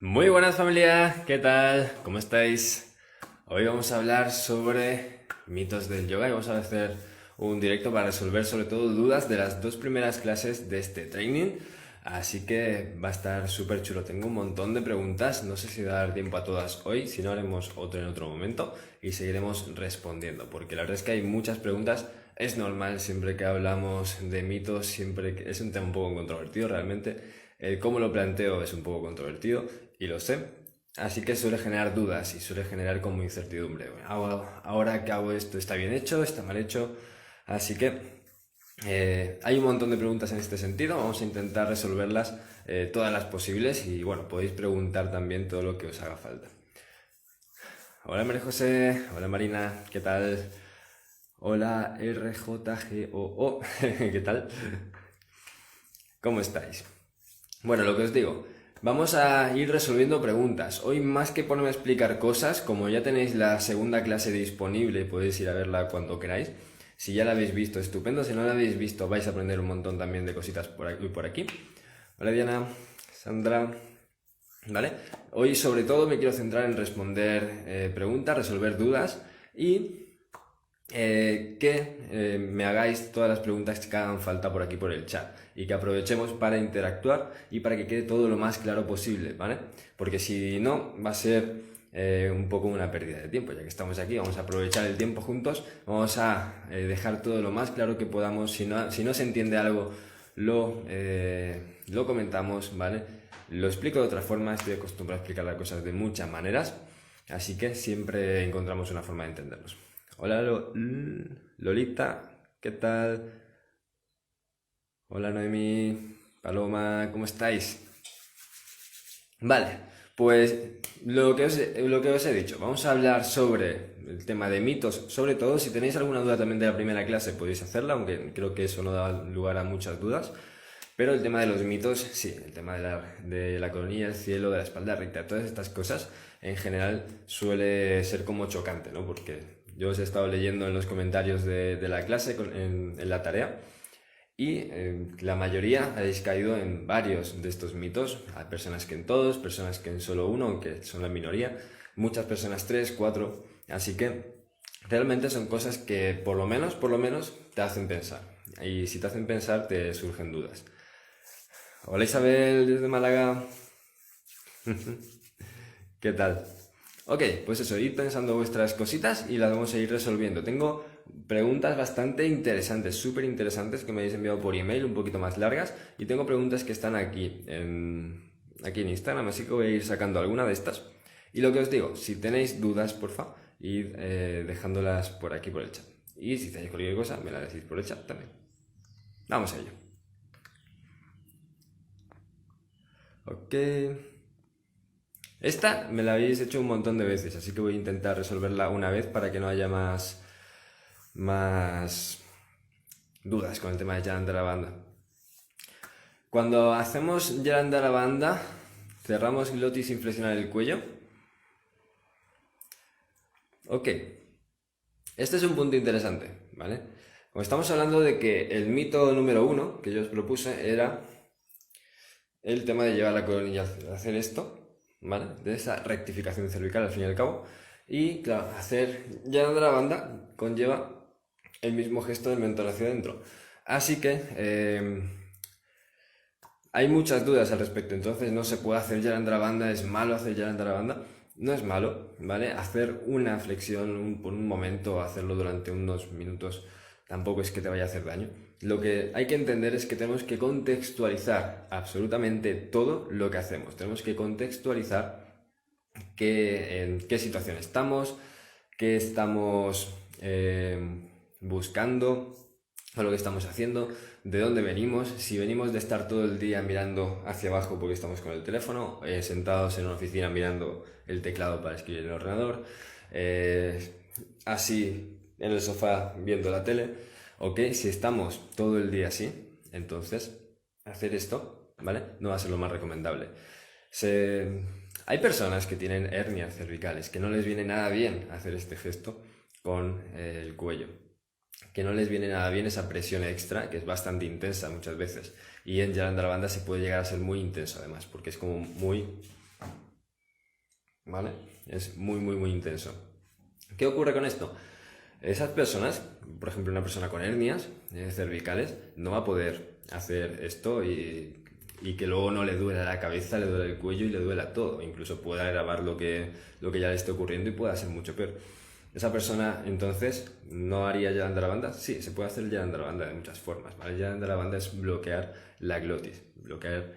Muy buenas familia, ¿qué tal? ¿Cómo estáis? Hoy vamos a hablar sobre mitos del yoga y vamos a hacer un directo para resolver sobre todo dudas de las dos primeras clases de este training. Así que va a estar súper chulo. Tengo un montón de preguntas, no sé si va a dar tiempo a todas hoy, si no haremos otro en otro momento y seguiremos respondiendo, porque la verdad es que hay muchas preguntas. Es normal siempre que hablamos de mitos, siempre que es un tema un poco controvertido realmente. El cómo lo planteo es un poco controvertido y lo sé. Así que suele generar dudas y suele generar como incertidumbre. Ahora que hago esto, ¿está bien hecho? ¿Está mal hecho? Así que hay un montón de preguntas en este sentido. Vamos a intentar resolverlas todas las posibles y bueno, podéis preguntar también todo lo que os haga falta. Hola María José, hola Marina, ¿qué tal? Hola RJGOO, ¿qué tal? ¿Cómo estáis? Bueno, lo que os digo, vamos a ir resolviendo preguntas. Hoy más que ponerme a explicar cosas, como ya tenéis la segunda clase disponible, podéis ir a verla cuando queráis. Si ya la habéis visto, estupendo. Si no la habéis visto, vais a aprender un montón también de cositas por aquí y por aquí. Hola Diana, Sandra, ¿vale? Hoy sobre todo me quiero centrar en responder preguntas, resolver dudas y que me hagáis todas las preguntas que hagan falta por aquí por el chat y que aprovechemos para interactuar y para que quede todo lo más claro posible, ¿vale? Porque si no, va a ser un poco una pérdida de tiempo, ya que estamos aquí, vamos a aprovechar el tiempo juntos, vamos a dejar todo lo más claro que podamos. Si no se entiende algo, lo comentamos, ¿vale? Lo explico de otra forma, estoy acostumbrado a explicar las cosas de muchas maneras, así que siempre encontramos una forma de entendernos. Hola Lolita, ¿qué tal? Hola Noemi, Paloma, ¿cómo estáis? Vale, pues lo que os he dicho, vamos a hablar sobre el tema de mitos, sobre todo si tenéis alguna duda también de la primera clase podéis hacerla, aunque creo que eso no da lugar a muchas dudas. Pero el tema de los mitos, sí, el tema de la coronilla, el cielo, de la espalda recta, todas estas cosas, en general suele ser como chocante, ¿no? Porque yo os he estado leyendo en los comentarios de la clase, en la tarea, y la mayoría habéis caído en varios de estos mitos. Hay personas que en todos, personas que en solo uno, aunque son la minoría, muchas personas tres, cuatro, así que realmente son cosas que por lo menos te hacen pensar. Y si te hacen pensar, te surgen dudas. Hola Isabel desde Málaga, ¿qué tal? Ok, pues eso, ir pensando vuestras cositas y las vamos a ir resolviendo. Tengo preguntas bastante interesantes, súper interesantes que me habéis enviado por email, un poquito más largas, y tengo preguntas que están aquí en Instagram, así que voy a ir sacando alguna de estas. Y lo que os digo, si tenéis dudas, porfa, id dejándolas por aquí por el chat. Y si tenéis cualquier cosa, me la decís por el chat también. Vamos a ello. Ok. Esta me la habéis hecho un montón de veces, así que voy a intentar resolverla una vez para que no haya más dudas con el tema de Banda. Cuando hacemos Banda, cerramos glotis sin flexionar el cuello. Ok, este es un punto interesante, ¿vale? Como estamos hablando de que el mito número uno que yo os propuse era el tema de llevar la coronilla, hacer esto, ¿vale? De esa rectificación cervical al fin y al cabo. Y claro, hacer Banda conlleva el mismo gesto del mentón hacia adentro. Así que hay muchas dudas al respecto. Entonces no se puede hacer Banda, ¿es malo hacer Banda? No es malo, ¿vale? Hacer una flexión por un momento, hacerlo durante unos minutos, tampoco es que te vaya a hacer daño. Lo que hay que entender es que tenemos que contextualizar absolutamente todo lo que hacemos. Tenemos que contextualizar en qué situación estamos, qué estamos buscando, o lo que estamos haciendo, de dónde venimos, si venimos de estar todo el día mirando hacia abajo porque estamos con el teléfono, sentados en una oficina mirando el teclado para escribir en el ordenador, así en el sofá viendo la tele, ok, si estamos todo el día así, entonces hacer esto, ¿vale? No va a ser lo más recomendable. Hay personas que tienen hernias cervicales, que no les viene nada bien hacer este gesto con el cuello, que no les viene nada bien esa presión extra, que es bastante intensa muchas veces. Y en Banda se puede llegar a ser muy intenso además, porque es como muy ¿vale? Es muy, muy, muy intenso. ¿Qué ocurre con esto? Esas personas, por ejemplo, una persona con hernias cervicales, no va a poder hacer esto y que luego no le duela la cabeza, le duele el cuello y le duela todo. Incluso pueda agravar lo que ya le esté ocurriendo y pueda ser mucho peor. Esa persona, entonces, ¿no haría Yalan de la banda? Sí, se puede hacer Yalan de la banda de muchas formas, ¿vale? Yalan de la banda es bloquear la glotis,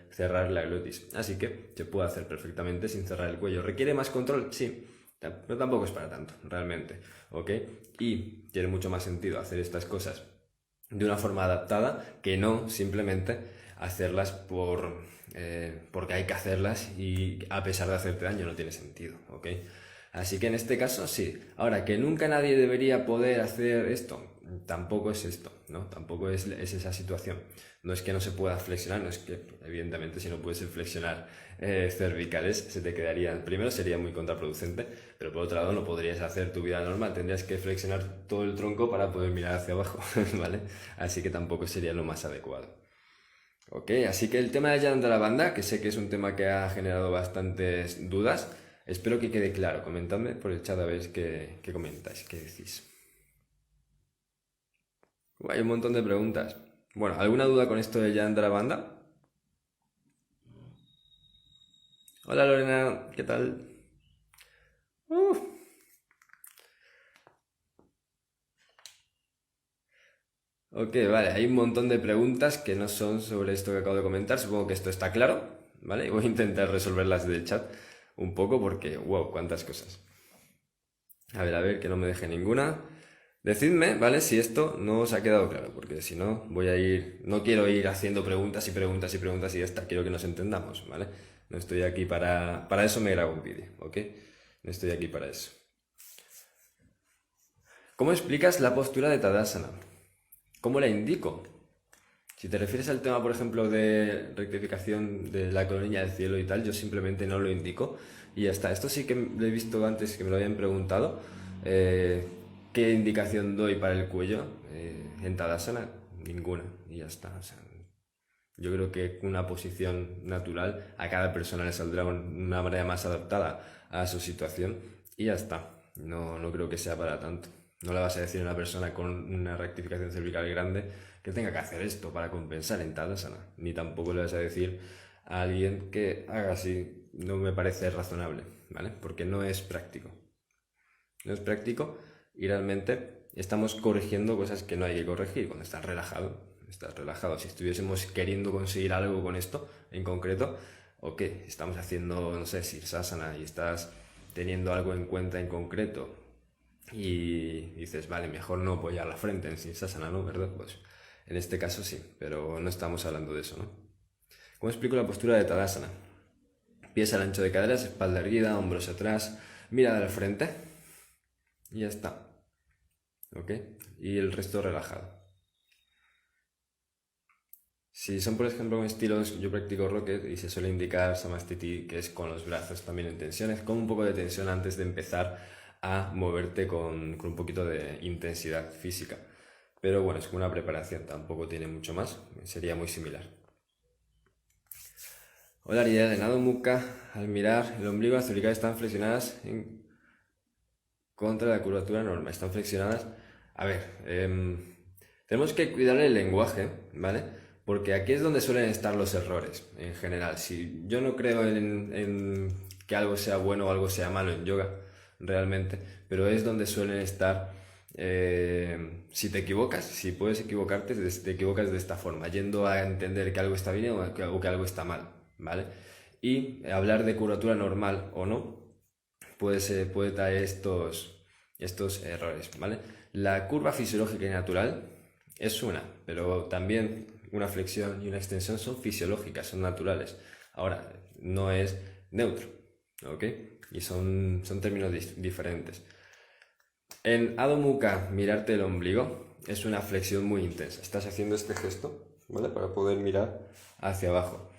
cerrar la glotis. Así que se puede hacer perfectamente sin cerrar el cuello. ¿Requiere más control? Sí, pero tampoco es para tanto, realmente, ¿ok? Y tiene mucho más sentido hacer estas cosas de una forma adaptada que no simplemente hacerlas porque hay que hacerlas y a pesar de hacerte daño no tiene sentido, ¿ok? Así que en este caso sí. Ahora, que nunca nadie debería poder hacer esto, tampoco es esto, ¿no? Tampoco es esa situación. No es que no se pueda flexionar, no es que, evidentemente, si no puedes flexionar cervicales, se te quedarían. Primero sería muy contraproducente, pero por otro lado no podrías hacer tu vida normal, tendrías que flexionar todo el tronco para poder mirar hacia abajo, ¿vale? Así que tampoco sería lo más adecuado. Ok, así que el tema de Jan de la banda, que sé que es un tema que ha generado bastantes dudas, espero que quede claro. Comentadme por el chat a ver qué comentáis, qué decís. Hay un montón de preguntas. Bueno, ¿alguna duda con esto de Jan de la banda? Hola Lorena, ¿qué tal? Uh, Ok, vale, hay un montón de preguntas que no son sobre esto que acabo de comentar. Supongo que esto está claro, ¿vale? Y voy a intentar resolverlas del chat un poco porque, wow, cuántas cosas. A ver, que no me deje ninguna. Decidme, ¿vale? Si esto no os ha quedado claro, porque si no, voy a ir. No quiero ir haciendo preguntas y preguntas y preguntas y ya está. Quiero que nos entendamos, ¿vale? No estoy aquí para. Para eso me grabo un vídeo, ¿ok? No estoy aquí para eso. ¿Cómo explicas la postura de Tadasana? ¿Cómo la indico? Si te refieres al tema, por ejemplo, de rectificación de la colilla del cielo y tal, yo simplemente no lo indico y ya está. Esto sí que lo he visto antes que me lo habían preguntado. Eh, ¿Qué indicación doy para el cuello? En Tadasana, ninguna. Y ya está. O sea, yo creo que una posición natural a cada persona le saldrá una manera más adaptada a su situación y ya está. No, no creo que sea para tanto. No le vas a decir a una persona con una rectificación cervical grande que tenga que hacer esto para compensar en Tadasana. Ni tampoco le vas a decir a alguien que haga así. No me parece razonable, ¿vale? Porque no es práctico. No es práctico y realmente estamos corrigiendo cosas que no hay que corregir cuando estás relajado. Estás relajado. Si estuviésemos queriendo conseguir algo con esto en concreto, o qué, estamos haciendo, no sé, Sirsasana y estás teniendo algo en cuenta en concreto y dices, vale, mejor no apoyar la frente en Sirsasana, ¿no? ¿Verdad? Pues en este caso sí, pero no estamos hablando de eso, ¿no? ¿Cómo explico la postura de Tadasana? Pies al ancho de caderas, espalda erguida, hombros atrás, mirada al frente y ya está. ¿Ok? Y el resto relajado. Si son, por ejemplo, estilos, yo practico Rocket y se suele indicar Samastiti, que es con los brazos también en tensiones, con un poco de tensión antes de empezar a moverte con un poquito de intensidad física. Pero bueno, es como una preparación, tampoco tiene mucho más, sería muy similar. Hola Ariel, en Adho Mukha, al mirar el ombligo y las cervicales están flexionadas en contra de la curvatura normal, están flexionadas. A ver, tenemos que cuidar el lenguaje, ¿vale? Porque aquí es donde suelen estar los errores, en general. Si yo no creo en que algo sea bueno o algo sea malo en yoga, realmente, pero es donde suelen estar. Si te equivocas, si puedes equivocarte, te equivocas de esta forma, yendo a entender que algo está bien o que algo está mal, ¿vale? Y hablar de curvatura normal o no puede traer estos errores, ¿vale? La curva fisiológica y natural es una, pero también una flexión y una extensión son fisiológicas, son naturales. Ahora, no es neutro, ¿ok? Y son términos diferentes. En Adho Mukha, mirarte el ombligo, es una flexión muy intensa. Estás haciendo este gesto, ¿vale? Para poder mirar hacia abajo.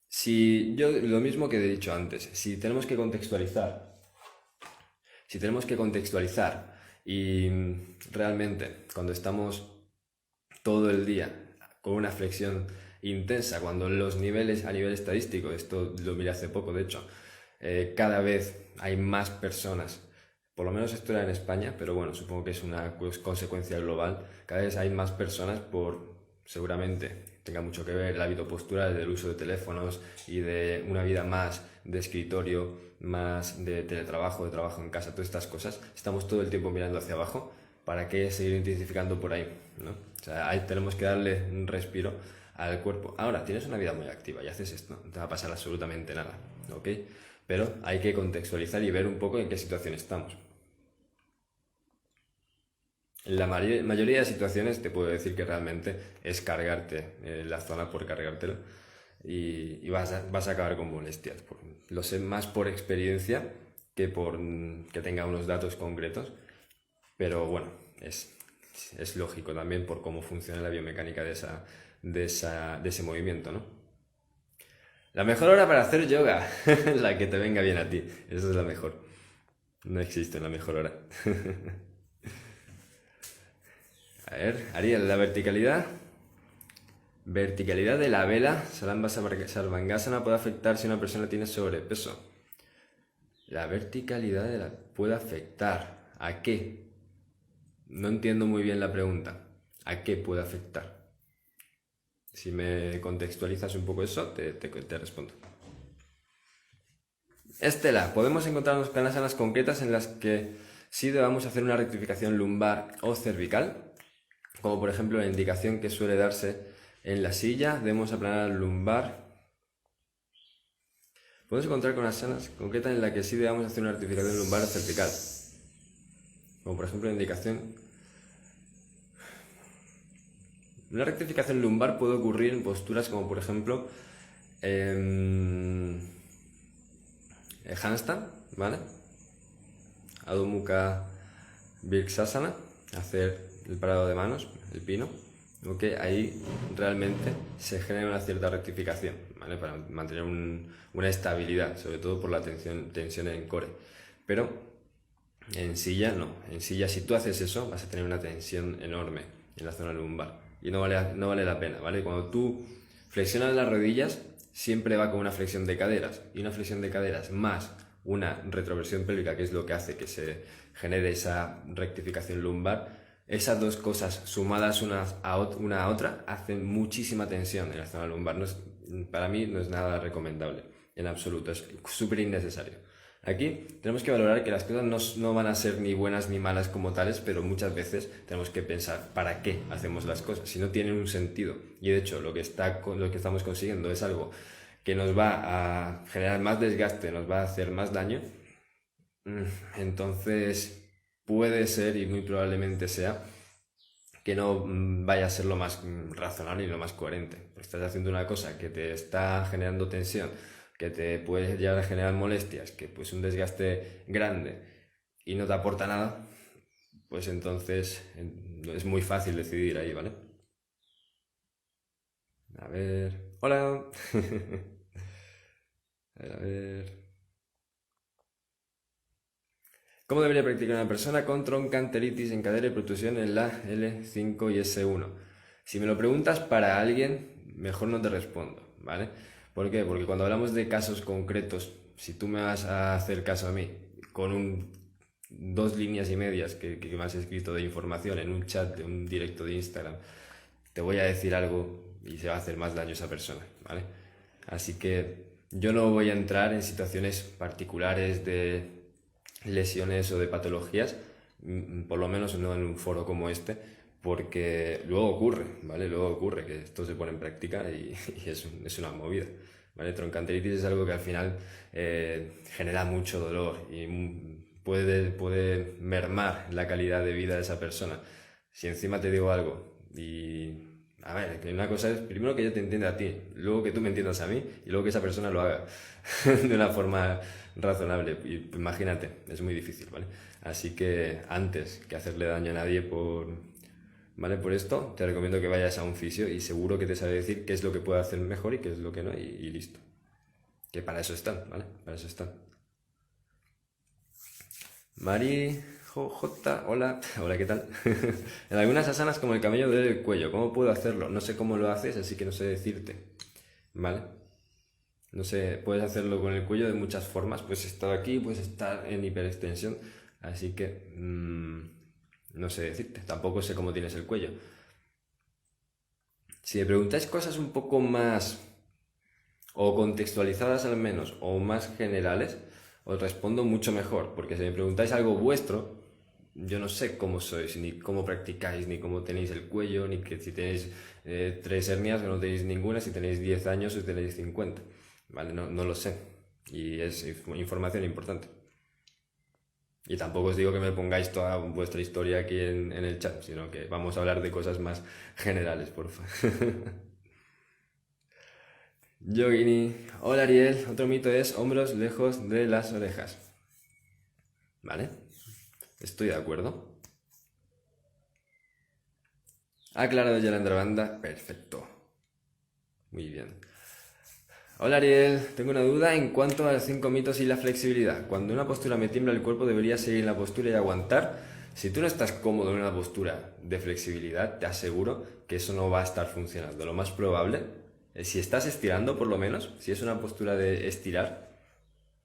Si yo, lo mismo que he dicho antes, si tenemos que contextualizar y realmente cuando estamos todo el día con una flexión intensa, cuando los niveles a nivel estadístico, esto lo miré hace poco de hecho, cada vez hay más personas. Por lo menos esto era en España, pero bueno, supongo que es una consecuencia global. Cada vez hay más personas seguramente tenga mucho que ver el hábito postural del uso de teléfonos y de una vida más de escritorio, más de teletrabajo, de trabajo en casa, todas estas cosas. Estamos todo el tiempo mirando hacia abajo. ¿Para qué seguir intensificando por ahí? ¿No? O sea, ahí tenemos que darle un respiro al cuerpo. Ahora, tienes una vida muy activa y haces esto, no te va a pasar absolutamente nada, ¿ok? Pero hay que contextualizar y ver un poco en qué situación estamos. En la mayoría de situaciones te puedo decir que realmente es cargarte la zona por cargártela y vas a acabar con molestias. Lo sé más por experiencia que por que tenga unos datos concretos, pero bueno, es lógico también por cómo funciona la biomecánica de ese movimiento, ¿no? La mejor hora para hacer yoga, la que te venga bien a ti, esa es la mejor. No existe la mejor hora. A ver, Ariel, la verticalidad. Verticalidad de la vela Sarvangasana puede afectar si una persona tiene sobrepeso. La verticalidad puede afectar. ¿A qué? No entiendo muy bien la pregunta. ¿A qué puede afectar? Si me contextualizas un poco eso, te respondo. Estela, podemos encontrarnos con las salas concretas en las que sí debamos hacer una rectificación lumbar o cervical, como por ejemplo la indicación que suele darse en la silla, debemos aplanar el lumbar. Podemos encontrar con las salas concretas en las que sí debamos hacer una rectificación lumbar o cervical, como por ejemplo la indicación. Una rectificación lumbar puede ocurrir en posturas como por ejemplo handstand, ¿vale? Adho Mukha Vrksasana, hacer el parado de manos, el pino, ¿ok? Ahí realmente se genera una cierta rectificación, ¿vale? Para mantener una estabilidad, sobre todo por la tensión en core. Pero en silla no, en silla si tú haces eso vas a tener una tensión enorme en la zona lumbar y no vale la pena, ¿vale? Cuando tú flexionas las rodillas siempre va con una flexión de caderas y una flexión de caderas más una retroversión pélvica, que es lo que hace que se genere esa rectificación lumbar. Esas dos cosas sumadas una a otra hacen muchísima tensión en la zona lumbar. Para mí no es nada recomendable en absoluto, es súper innecesario. Aquí tenemos que valorar que las cosas no van a ser ni buenas ni malas como tales, pero muchas veces tenemos que pensar para qué hacemos las cosas, si no tienen un sentido. Y de hecho lo que estamos consiguiendo es algo que nos va a generar más desgaste, nos va a hacer más daño. Entonces puede ser y muy probablemente sea que no vaya a ser lo más razonable y lo más coherente. Estás haciendo una cosa que te está generando tensión, que te puede llegar a generar molestias, que pues un desgaste grande y no te aporta nada, pues entonces es muy fácil decidir ahí, ¿vale? A ver... ¡Hola! A ver... ¿Cómo debería practicar una persona con troncanteritis en cadera y protusión en la L5 y S1? Si me lo preguntas para alguien, mejor no te respondo, ¿vale? ¿Por qué? Porque cuando hablamos de casos concretos, si tú me vas a hacer caso a mí con 2 líneas y medias que me has escrito de información en un chat de un directo de Instagram, te voy a decir algo y se va a hacer más daño a esa persona, ¿vale? Así que yo no voy a entrar en situaciones particulares de lesiones o de patologías, por lo menos no en un foro como este, porque luego ocurre, ¿vale? Luego ocurre que esto se pone en práctica y es una movida, ¿vale? Troncanteritis es algo que al final genera mucho dolor y puede mermar la calidad de vida de esa persona. Si encima te digo algo y... A ver, que una cosa es primero que yo te entienda a ti, luego que tú me entiendas a mí y luego que esa persona lo haga de una forma razonable. Y imagínate, es muy difícil, ¿vale? Así que antes que hacerle daño a nadie ¿vale? Por esto, te recomiendo que vayas a un fisio y seguro que te sabe decir qué es lo que puede hacer mejor y qué es lo que no y listo. Que para eso están, ¿vale? Para eso están. Mari J, hola, hola, ¿qué tal? En algunas asanas como el camello del cuello, ¿cómo puedo hacerlo? No sé cómo lo haces, así que no sé decirte, ¿vale? No sé, puedes hacerlo con el cuello de muchas formas. Puedes estar aquí, puedes estar en hiperextensión. Así que no sé decirte. Tampoco sé cómo tienes el cuello. Si me preguntáis cosas un poco más o contextualizadas al menos o más generales, os respondo mucho mejor. Porque si me preguntáis algo vuestro, yo no sé cómo sois, ni cómo practicáis, ni cómo tenéis el cuello, ni que si tenéis 3 hernias o no tenéis ninguna, si tenéis 10 años o si tenéis 50. ¿Vale? No lo sé. Y es información importante. Y tampoco os digo que me pongáis toda vuestra historia aquí en el chat, sino que vamos a hablar de cosas más generales, por favor. Yogini. Hola Ariel. Otro mito es hombros lejos de las orejas. ¿Vale? Estoy de acuerdo. Aclarado ya la banda. Perfecto. Muy bien. Hola Ariel, tengo una duda en cuanto a los 5 mitos y la flexibilidad. Cuando una postura me tiembla, el cuerpo debería seguir en la postura y aguantar. Si tú no estás cómodo en una postura de flexibilidad, te aseguro que eso no va a estar funcionando. Lo más probable es si estás estirando, por lo menos, si es una postura de estirar,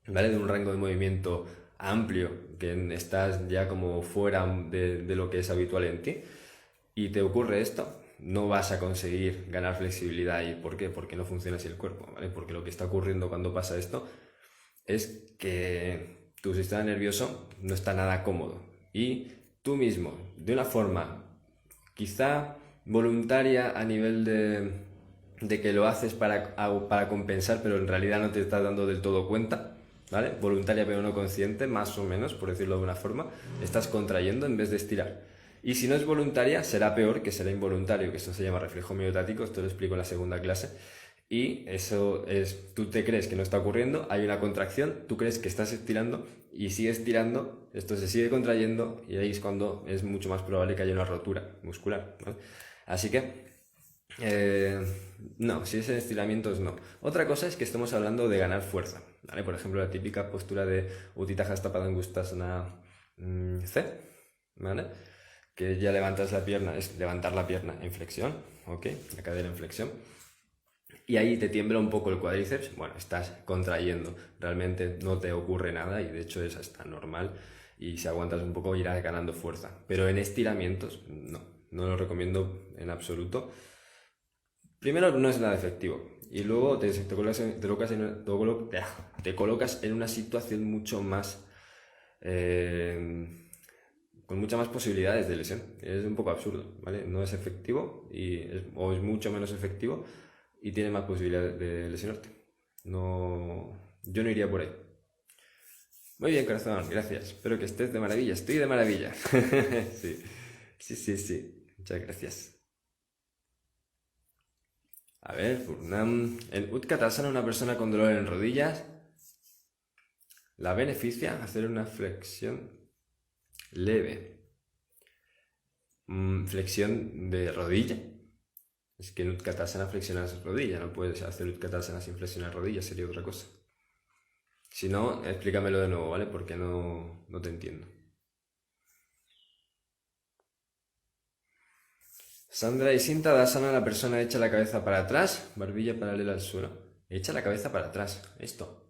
¿vale? De un rango de movimiento amplio, que estás ya como fuera de lo que es habitual en ti, y te ocurre esto, no vas a conseguir ganar flexibilidad. ¿Y por qué? Porque no funciona así el cuerpo, ¿vale? Porque lo que está ocurriendo cuando pasa esto es que tu sistema nervioso no está nada cómodo y tú mismo, de una forma quizá voluntaria a nivel de que lo haces para compensar, pero en realidad no te estás dando del todo cuenta, ¿vale? Voluntaria pero no consciente, más o menos, por decirlo de una forma, estás contrayendo en vez de estirar. Y si no es voluntaria, será peor, que será involuntario, que esto se llama reflejo miotático, esto lo explico en la segunda clase. Y eso es, tú te crees que no está ocurriendo, hay una contracción, tú crees que estás estirando y sigues estirando, esto se sigue contrayendo y ahí es cuando es mucho más probable que haya una rotura muscular, ¿vale? Así que, no, si es en estiramientos, no. Otra cosa es que estemos hablando de ganar fuerza, ¿vale? Por ejemplo, la típica postura de Utthita Hasta Padangustasana C, ¿vale? Que ya levantas la pierna, es levantar la pierna en flexión, ¿ok? La cadera en flexión. Y ahí te tiembla un poco el cuádriceps, bueno, estás contrayendo, realmente no te ocurre nada y de hecho es hasta normal y si aguantas un poco irás ganando fuerza. Pero en estiramientos, no lo recomiendo en absoluto. Primero, no es nada efectivo y luego te colocas en una situación mucho más... con muchas más posibilidades de lesión. Es un poco absurdo, ¿vale? No es efectivo o es mucho menos efectivo y tiene más posibilidades de lesionarte. No, yo no iría por ahí. Muy bien, corazón, gracias. Espero que estés de maravilla. Estoy de maravilla. Sí, sí. Muchas gracias. A ver, Purnam. En Utkatasana, una persona con dolor en rodillas, ¿la beneficia hacer una flexión leve? Flexión de rodilla. Es que en Utkatasana flexionas rodilla, no puedes hacer Utkatasana sin flexionar rodilla, sería otra cosa. Si no, explícamelo de nuevo, ¿vale? Porque no te entiendo. Sandra y Sinta Dasana, la persona echa la cabeza para atrás, barbilla paralela al suelo. Echa la cabeza para atrás, esto.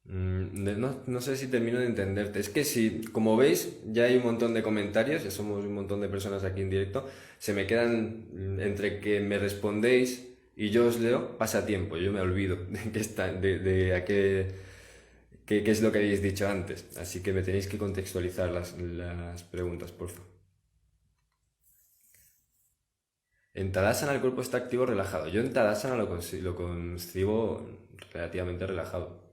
No sé si termino de entenderte. Es que si, como veis, ya hay un montón de comentarios, ya somos un montón de personas aquí en directo, se me quedan entre que me respondéis y yo os leo, pasa tiempo, yo me olvido de qué está, de a qué es lo que habéis dicho antes. Así que me tenéis que contextualizar las preguntas, por favor. En Tadasana el cuerpo está activo relajado. Yo en Tadasana lo concibo relativamente relajado.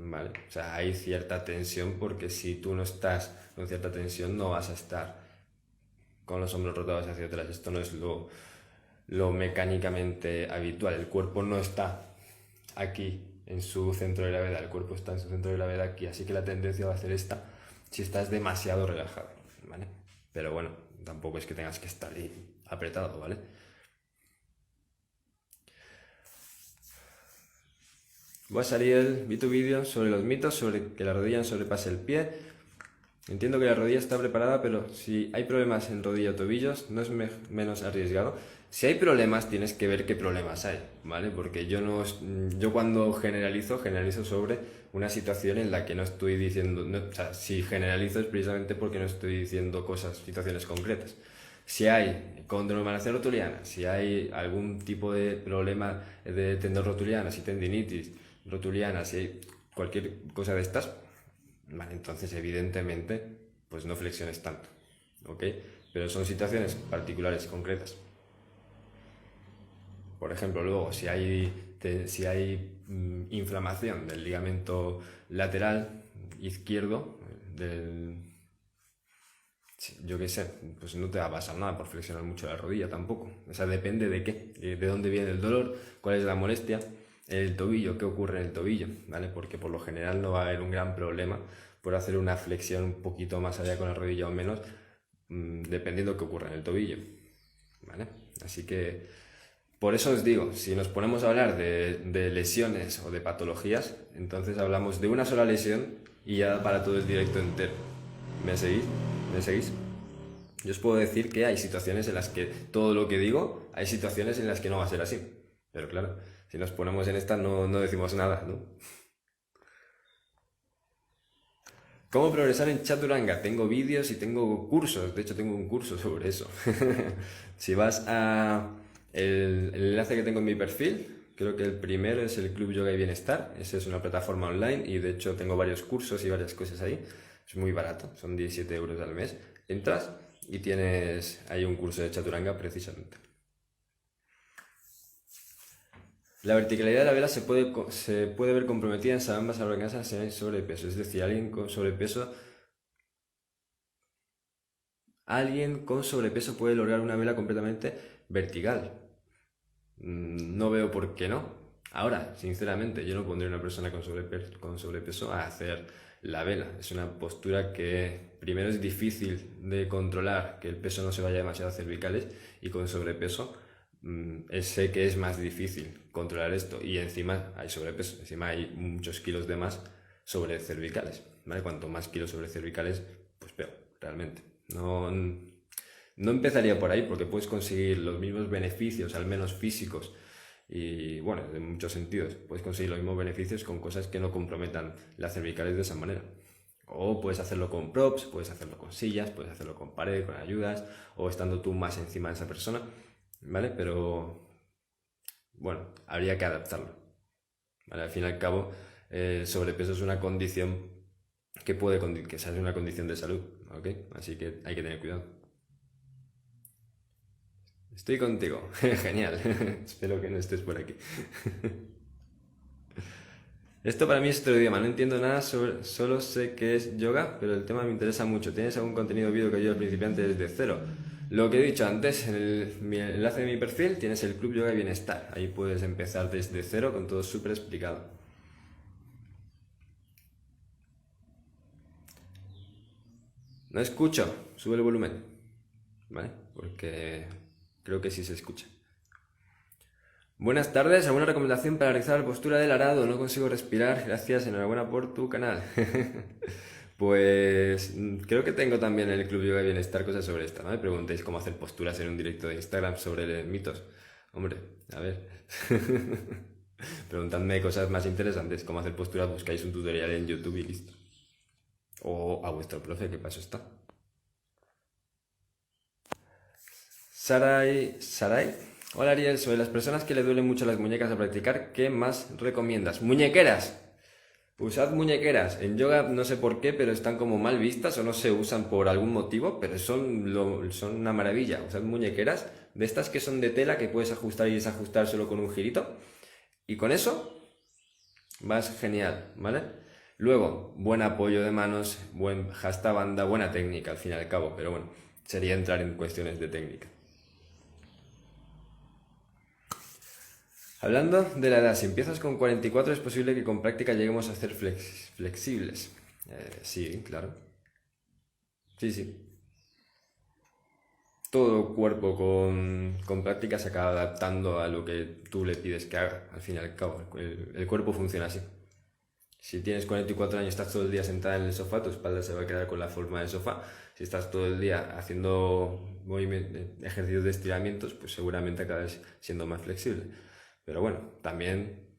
¿Vale? O sea, hay cierta tensión porque si tú no estás con cierta tensión no vas a estar con los hombros rotados hacia atrás. Esto no es lo mecánicamente habitual. El cuerpo no está aquí en su centro de gravedad, el cuerpo está en su centro de gravedad aquí, así que la tendencia va a ser esta si estás demasiado relajado, ¿vale? Pero bueno, tampoco es que tengas que estar ahí apretado, ¿vale? Ariel, vi tu vídeo sobre los mitos, sobre que la rodilla no sobrepase el pie. Entiendo que la rodilla está preparada, pero si hay problemas en rodilla o tobillos, no es menos arriesgado. Si hay problemas, tienes que ver qué problemas hay, ¿vale? Porque yo no, yo cuando generalizo, generalizo sobre una situación en la que no estoy diciendo, o sea, si generalizo es precisamente porque no estoy diciendo cosas, situaciones concretas. Si hay condromalacia rotuliana, si hay algún tipo de problema de tendón rotuliana, si tendinitis rotuliana, si hay cualquier cosa de estas, vale, entonces evidentemente pues no flexiones tanto, ¿ok? Pero son situaciones particulares, concretas. Por ejemplo, luego, si hay inflamación del ligamento lateral izquierdo, yo qué sé, pues no te va a pasar nada por flexionar mucho la rodilla tampoco. O sea, depende de qué, de dónde viene el dolor, cuál es la molestia, el tobillo, qué ocurre en el tobillo, ¿vale? Porque por lo general no va a haber un gran problema por hacer una flexión un poquito más allá con la rodilla o menos, dependiendo de qué ocurra en el tobillo, ¿vale? Así que, por eso os digo, si nos ponemos a hablar de lesiones o de patologías, entonces hablamos de una sola lesión y ya para todo el directo entero. ¿Me seguís? ¿Me seguís? Yo os puedo decir que hay situaciones en las que todo lo que digo, hay situaciones en las que no va a ser así. Pero claro, si nos ponemos en esta no decimos nada, ¿no? ¿Cómo progresar en Chaturanga? Tengo vídeos y tengo cursos, de hecho tengo un curso sobre eso. Si vas a el enlace que tengo en mi perfil, creo que el primero es el Club Yoga y Bienestar, esa es una plataforma online y de hecho tengo varios cursos y varias cosas ahí, es muy barato, son 17 euros al mes, entras y tienes ahí un curso de Chaturanga precisamente. La verticalidad de la vela se puede ver comprometida en ambas organizaciones si hay sobrepeso, es decir, alguien con sobrepeso puede lograr una vela completamente vertical. No veo por qué no. Ahora, sinceramente, yo no pondría a una persona con sobrepeso a hacer la vela. Es una postura que primero es difícil de controlar, que el peso no se vaya demasiado a cervicales, y con sobrepeso sé que es más difícil controlar esto. Y encima hay sobrepeso, encima hay muchos kilos de más sobre cervicales, ¿vale? Cuanto más kilos sobre cervicales, pues peor, realmente. No empezaría por ahí porque puedes conseguir los mismos beneficios, al menos físicos, y bueno, en muchos sentidos, puedes conseguir los mismos beneficios con cosas que no comprometan las cervicales de esa manera. O puedes hacerlo con props, puedes hacerlo con sillas, puedes hacerlo con pared, con ayudas, o estando tú más encima de esa persona, ¿vale? Pero bueno, habría que adaptarlo, ¿vale? Al fin y al cabo, el sobrepeso es una condición que sea una condición de salud, ¿ok? Así que hay que tener cuidado. Estoy contigo. Genial. Espero que no estés por aquí. Esto para mí es otro idioma. No entiendo nada sobre... Solo sé que es yoga, pero el tema me interesa mucho. ¿Tienes algún contenido vídeo que ayude al principiante desde cero? Lo que he dicho antes, en mi enlace de mi perfil tienes el Club Yoga y Bienestar. Ahí puedes empezar desde cero con todo súper explicado. No escucho. Sube el volumen. ¿Vale? Porque creo que sí se escucha. Buenas tardes, ¿alguna recomendación para realizar la postura del arado? No consigo respirar, gracias, enhorabuena por tu canal. Pues creo que tengo también en el Club Yoga y Bienestar cosas sobre esto. No me preguntéis cómo hacer posturas en un directo de Instagram sobre mitos. Hombre, a ver. Preguntadme cosas más interesantes, cómo hacer posturas, buscáis un tutorial en YouTube y listo. O a vuestro profe, que paso está. Sarai. Hola Ariel, sobre las personas que le duelen mucho las muñecas a practicar, ¿qué más recomiendas? ¡Muñequeras! Usad muñequeras. En yoga no sé por qué, pero están como mal vistas o no se usan por algún motivo, pero son una maravilla. Usad muñequeras de estas que son de tela que puedes ajustar y desajustar solo con un girito. Y con eso vas genial, ¿vale? Luego, buen apoyo de manos, buen hasta banda, buena técnica al fin y al cabo, pero bueno, sería entrar en cuestiones de técnica. Hablando de la edad, si empiezas con 44 es posible que con práctica lleguemos a ser flexibles. Sí, claro. Sí, sí. Todo cuerpo con práctica se acaba adaptando a lo que tú le pides que haga, al fin y al cabo. El cuerpo funciona así. Si tienes 44 años y estás todo el día sentada en el sofá, tu espalda se va a quedar con la forma del sofá. Si estás todo el día haciendo ejercicios de estiramientos, pues seguramente acabes siendo más flexible. Pero bueno, también,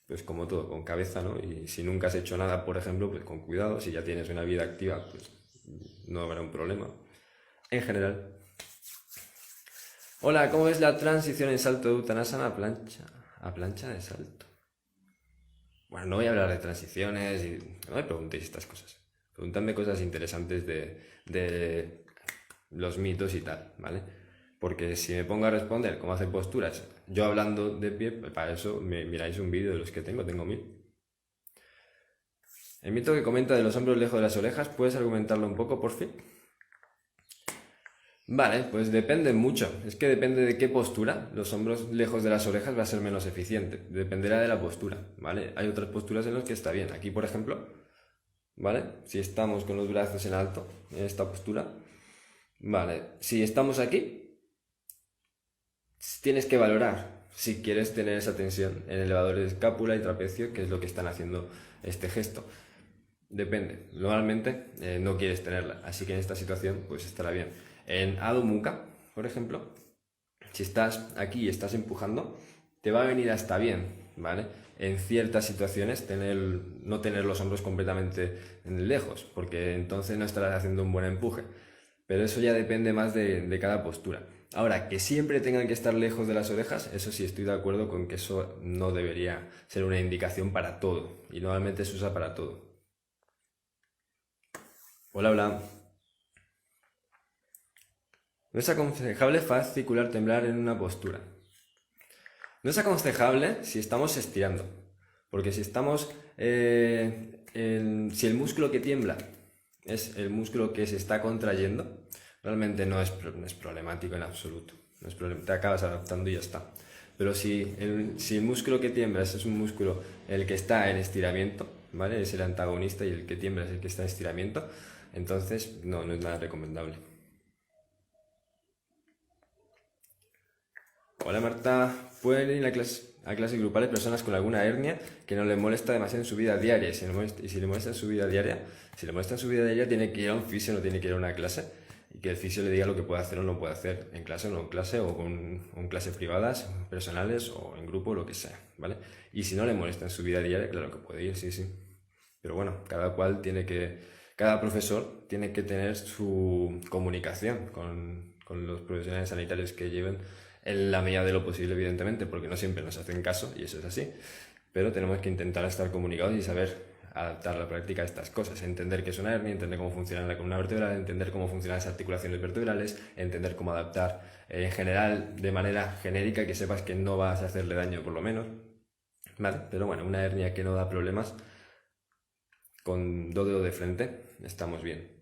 pues como todo, con cabeza, ¿no? Y si nunca has hecho nada, por ejemplo, pues con cuidado. Si ya tienes una vida activa, pues no habrá un problema. En general. Hola, ¿cómo ves la transición en salto de Uttanasana a plancha de salto? Bueno, no voy a hablar de transiciones y no me preguntéis estas cosas. Preguntadme cosas interesantes de los mitos y tal, ¿vale? Porque si me pongo a responder cómo hacer posturas, yo hablando de pie, pues para eso me miráis un vídeo de los que tengo 1000. El mito que comenta de los hombros lejos de las orejas, ¿puedes argumentarlo un poco, por fin? Vale, pues depende mucho. Es que depende de qué postura. Los hombros lejos de las orejas va a ser menos eficiente. Dependerá de la postura, ¿vale? Hay otras posturas en las que está bien. Aquí, por ejemplo, ¿vale? Si estamos con los brazos en alto, en esta postura, ¿vale? Si estamos aquí, tienes que valorar si quieres tener esa tensión en elevadores de escápula y trapecio, que es lo que están haciendo este gesto. Depende. Normalmente no quieres tenerla, así que en esta situación pues estará bien. En Adho Mukha, por ejemplo, si estás aquí y estás empujando, te va a venir hasta bien, ¿vale? En ciertas situaciones no tener los hombros completamente lejos, porque entonces no estarás haciendo un buen empuje. Pero eso ya depende más de cada postura. Ahora, que siempre tengan que estar lejos de las orejas, eso sí estoy de acuerdo con que eso no debería ser una indicación para todo, y normalmente se usa para todo. Hola, hola. No es aconsejable fascicular temblar en una postura. No es aconsejable si estamos estirando, porque si estamos, si el músculo que tiembla es el músculo que se está contrayendo, realmente no es problemático en absoluto. No es te acabas adaptando y ya está. Pero si el músculo que tiembla es un músculo el que está en estiramiento, ¿vale? Es el antagonista y el que tiembla es el que está en estiramiento, entonces no es nada recomendable. Hola Marta, ¿pueden ir a clases grupales personas con alguna hernia que no les molesta demasiado en su vida diaria? Y si le molesta en su vida diaria, tiene que ir a un fisio, no tiene que ir a una clase. Y que el fisio le diga lo que puede hacer o no puede hacer en clase o no en clase, o con clases privadas, personales o en grupo, lo que sea, ¿vale? Y si no le molesta en su vida diaria, claro que puede ir, sí. Pero bueno, cada profesor tiene que tener su comunicación con los profesionales sanitarios que lleven en la medida de lo posible, evidentemente, porque no siempre nos hacen caso, y eso es así, pero tenemos que intentar estar comunicados y saber adaptar la práctica a estas cosas, entender qué es una hernia, entender cómo funciona la columna vertebral, entender cómo funcionan las articulaciones vertebrales, entender cómo adaptar en general, de manera genérica, que sepas que no vas a hacerle daño por lo menos, ¿vale? Pero bueno, una hernia que no da problemas, con 2 dedos de frente, estamos bien.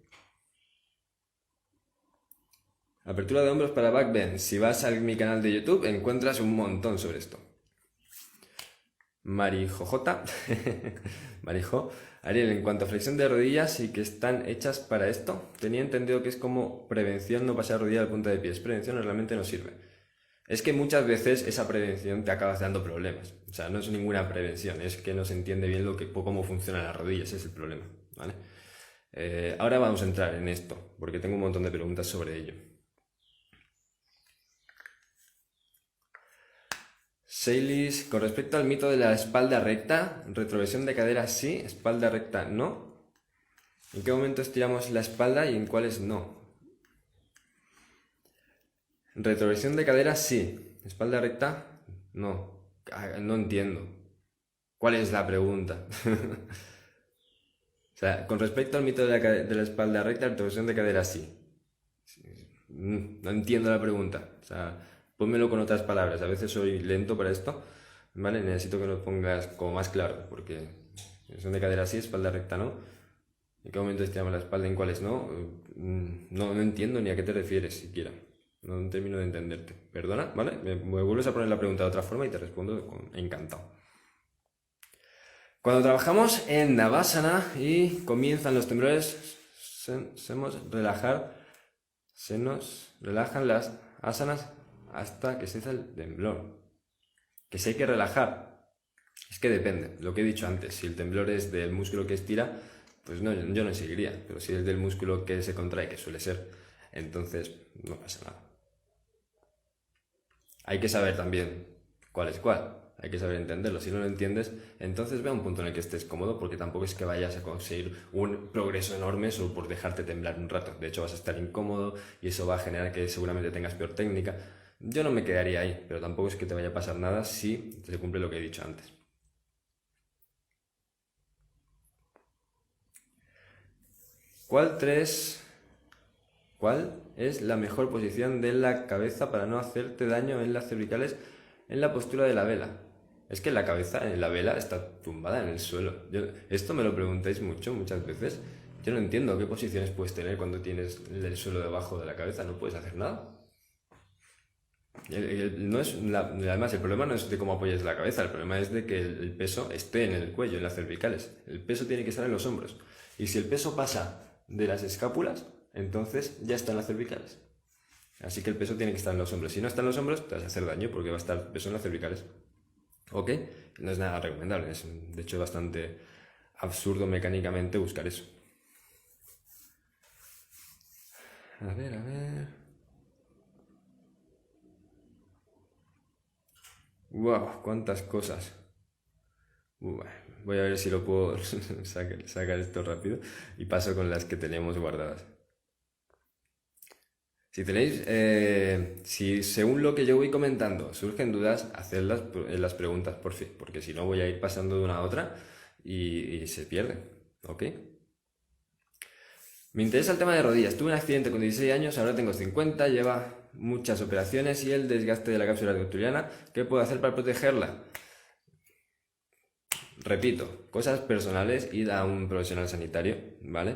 Apertura de hombros para backbend. Si vas a mi canal de YouTube, encuentras un montón sobre esto. Marijojota. Marijo. Ariel, en cuanto a flexión de rodillas y que están hechas para esto, tenía entendido que es como prevención no pasar rodilla al punta de pie. Es prevención, realmente no sirve. Es que muchas veces esa prevención te acabas dando problemas. O sea, no es ninguna prevención, es que no se entiende bien cómo funcionan las rodillas, ese es el problema, ¿vale? Ahora vamos a entrar en esto, porque tengo un montón de preguntas sobre ello. Seilis, con respecto al mito de la espalda recta, retroversión de cadera sí, espalda recta no. ¿En qué momento estiramos la espalda y en cuáles no? Retroversión de cadera sí, espalda recta no. No entiendo. ¿Cuál es la pregunta? O sea, con respecto al mito de la espalda recta, retroversión de cadera sí. No entiendo la pregunta. O sea, pónmelo con otras palabras. A veces soy lento para esto, ¿vale? Necesito que lo pongas como más claro, porque retroversión de cadera sí, espalda recta no. ¿En qué momento estiramos la espalda y en cuáles no? No entiendo ni a qué te refieres siquiera. No termino de entenderte. Perdona, ¿vale? Me vuelves a poner la pregunta de otra forma y te respondo encantado. Cuando trabajamos en Navasana y comienzan los temblores, se nos relajan las asanas hasta que se hace el temblor. Que si hay que relajar. Es que depende, lo que he dicho antes, si el temblor es del músculo que estira, pues no, yo no seguiría, pero si es del músculo que se contrae, que suele ser, entonces no pasa nada. Hay que saber también cuál es cuál, hay que saber entenderlo. Si no lo entiendes, entonces ve a un punto en el que estés cómodo, porque tampoco es que vayas a conseguir un progreso enorme solo por dejarte temblar un rato. De hecho, vas a estar incómodo y eso va a generar que seguramente tengas peor técnica. Yo no me quedaría ahí, pero tampoco es que te vaya a pasar nada si se cumple lo que he dicho antes. ¿Cuál 3? ¿Cuál es la mejor posición de la cabeza para no hacerte daño en las cervicales en la postura de la vela? Es que la cabeza en la vela está tumbada en el suelo. Esto me lo preguntáis muchas veces. Yo no entiendo qué posiciones puedes tener cuando tienes el suelo debajo de la cabeza. No puedes hacer nada. No es además, el problema no es de cómo apoyes la cabeza. El problema es de que el peso esté en el cuello, en las cervicales. El peso tiene que estar en los hombros. Y si el peso pasa de las escápulas, entonces ya está en las cervicales. Así que el peso tiene que estar en los hombros. Si no está en los hombros, te vas a hacer daño porque va a estar el peso en las cervicales. ¿Ok? No es nada recomendable. Es, de hecho, bastante absurdo mecánicamente buscar eso. A ver, a ver. ¡Wow! ¡Cuántas cosas! Voy a ver si lo puedo sacar esto rápido y paso con las que teníamos guardadas. Si tenéis, si según lo que yo voy comentando surgen dudas, hacedlas en las preguntas por fin, porque si no voy a ir pasando de una a otra y se pierde, ¿ok? Me interesa el tema de rodillas. Tuve un accidente con 16 años, ahora tengo 50, lleva muchas operaciones y el desgaste de la cápsula articularia. ¿Qué puedo hacer para protegerla? Repito, cosas personales, id a un profesional sanitario, ¿vale?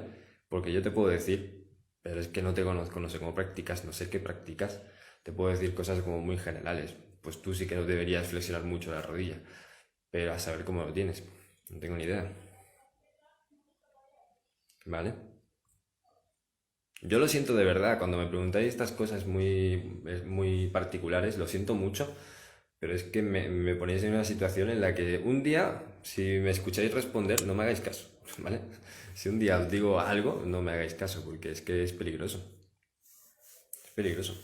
Porque yo te puedo decir, pero es que no te conozco, no sé cómo practicas, no sé qué practicas, te puedo decir cosas como muy generales. Pues tú sí que no deberías flexionar mucho la rodilla, pero a saber cómo lo tienes, no tengo ni idea, ¿vale? Yo lo siento de verdad, cuando me preguntáis estas cosas muy particulares, lo siento mucho, pero es que me ponéis en una situación en la que un día, si me escucháis responder, no me hagáis caso, ¿vale? Si un día os digo algo, no me hagáis caso, porque es que es peligroso. Es peligroso.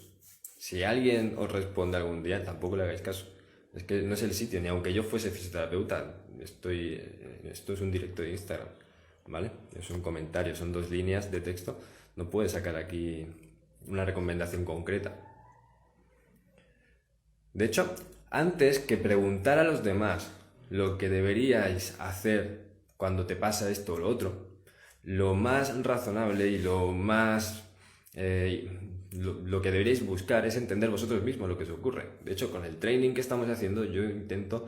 Si alguien os responde algún día, tampoco le hagáis caso. Es que no es el sitio, ni aunque yo fuese fisioterapeuta, esto es un directo de Instagram, ¿vale? Es un comentario, son 2 líneas de texto, no puedes sacar aquí una recomendación concreta. De hecho, antes que preguntar a los demás lo que deberíais hacer cuando te pasa esto o lo otro, lo más razonable y lo más... lo que deberíais buscar es entender vosotros mismos lo que os ocurre. De hecho, con el training que estamos haciendo, yo intento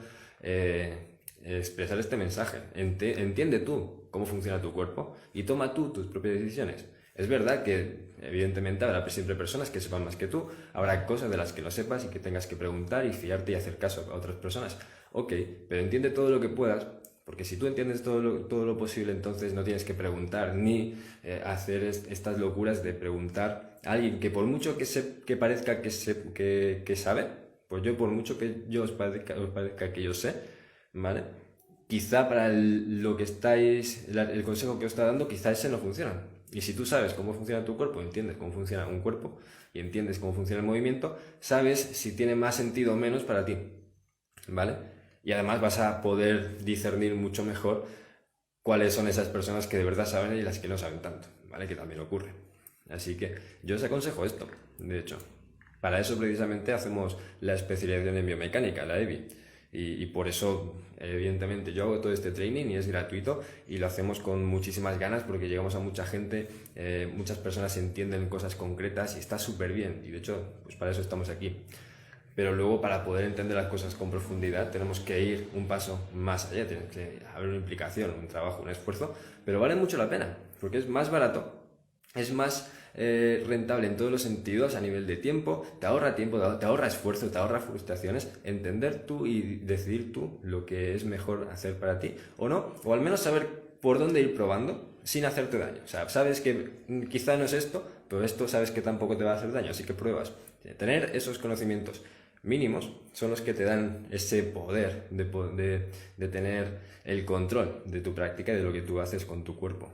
expresar este mensaje. Entiende tú cómo funciona tu cuerpo y toma tú tus propias decisiones. Es verdad que evidentemente habrá siempre personas que sepan más que tú, habrá cosas de las que no sepas y que tengas que preguntar y fiarte y hacer caso a otras personas. Ok, pero entiende todo lo que puedas, porque si tú entiendes todo lo posible, entonces no tienes que preguntar ni hacer estas locuras de preguntar a alguien que por mucho que parezca que sabe, pues yo por mucho que yo os parezca que yo sé, ¿vale? Quizá para lo que el consejo que os está dando, quizá ese no funciona. Y si tú sabes cómo funciona tu cuerpo, entiendes cómo funciona un cuerpo y entiendes cómo funciona el movimiento, sabes si tiene más sentido o menos para ti, ¿vale? Y además vas a poder discernir mucho mejor cuáles son esas personas que de verdad saben y las que no saben tanto, ¿vale? Que también ocurre. Así que yo os aconsejo esto, de hecho. Para eso precisamente hacemos la especialización en biomecánica, la EBI. Y por eso, evidentemente, yo hago todo este training y es gratuito y lo hacemos con muchísimas ganas porque llegamos a mucha gente, muchas personas entienden cosas concretas y está súper bien. Y de hecho, pues para eso estamos aquí. Pero luego, para poder entender las cosas con profundidad, tenemos que ir un paso más allá, tiene que haber una implicación, un trabajo, un esfuerzo, pero vale mucho la pena porque es más barato, es más rentable en todos los sentidos a nivel de tiempo, te ahorra esfuerzo, te ahorra frustraciones, entender tú y decidir tú lo que es mejor hacer para ti o no, o al menos saber por dónde ir probando sin hacerte daño. O sea, sabes que quizá no es esto, pero esto sabes que tampoco te va a hacer daño, así que pruebas. Tener esos conocimientos mínimos son los que te dan ese poder de tener el control de tu práctica y de lo que tú haces con tu cuerpo.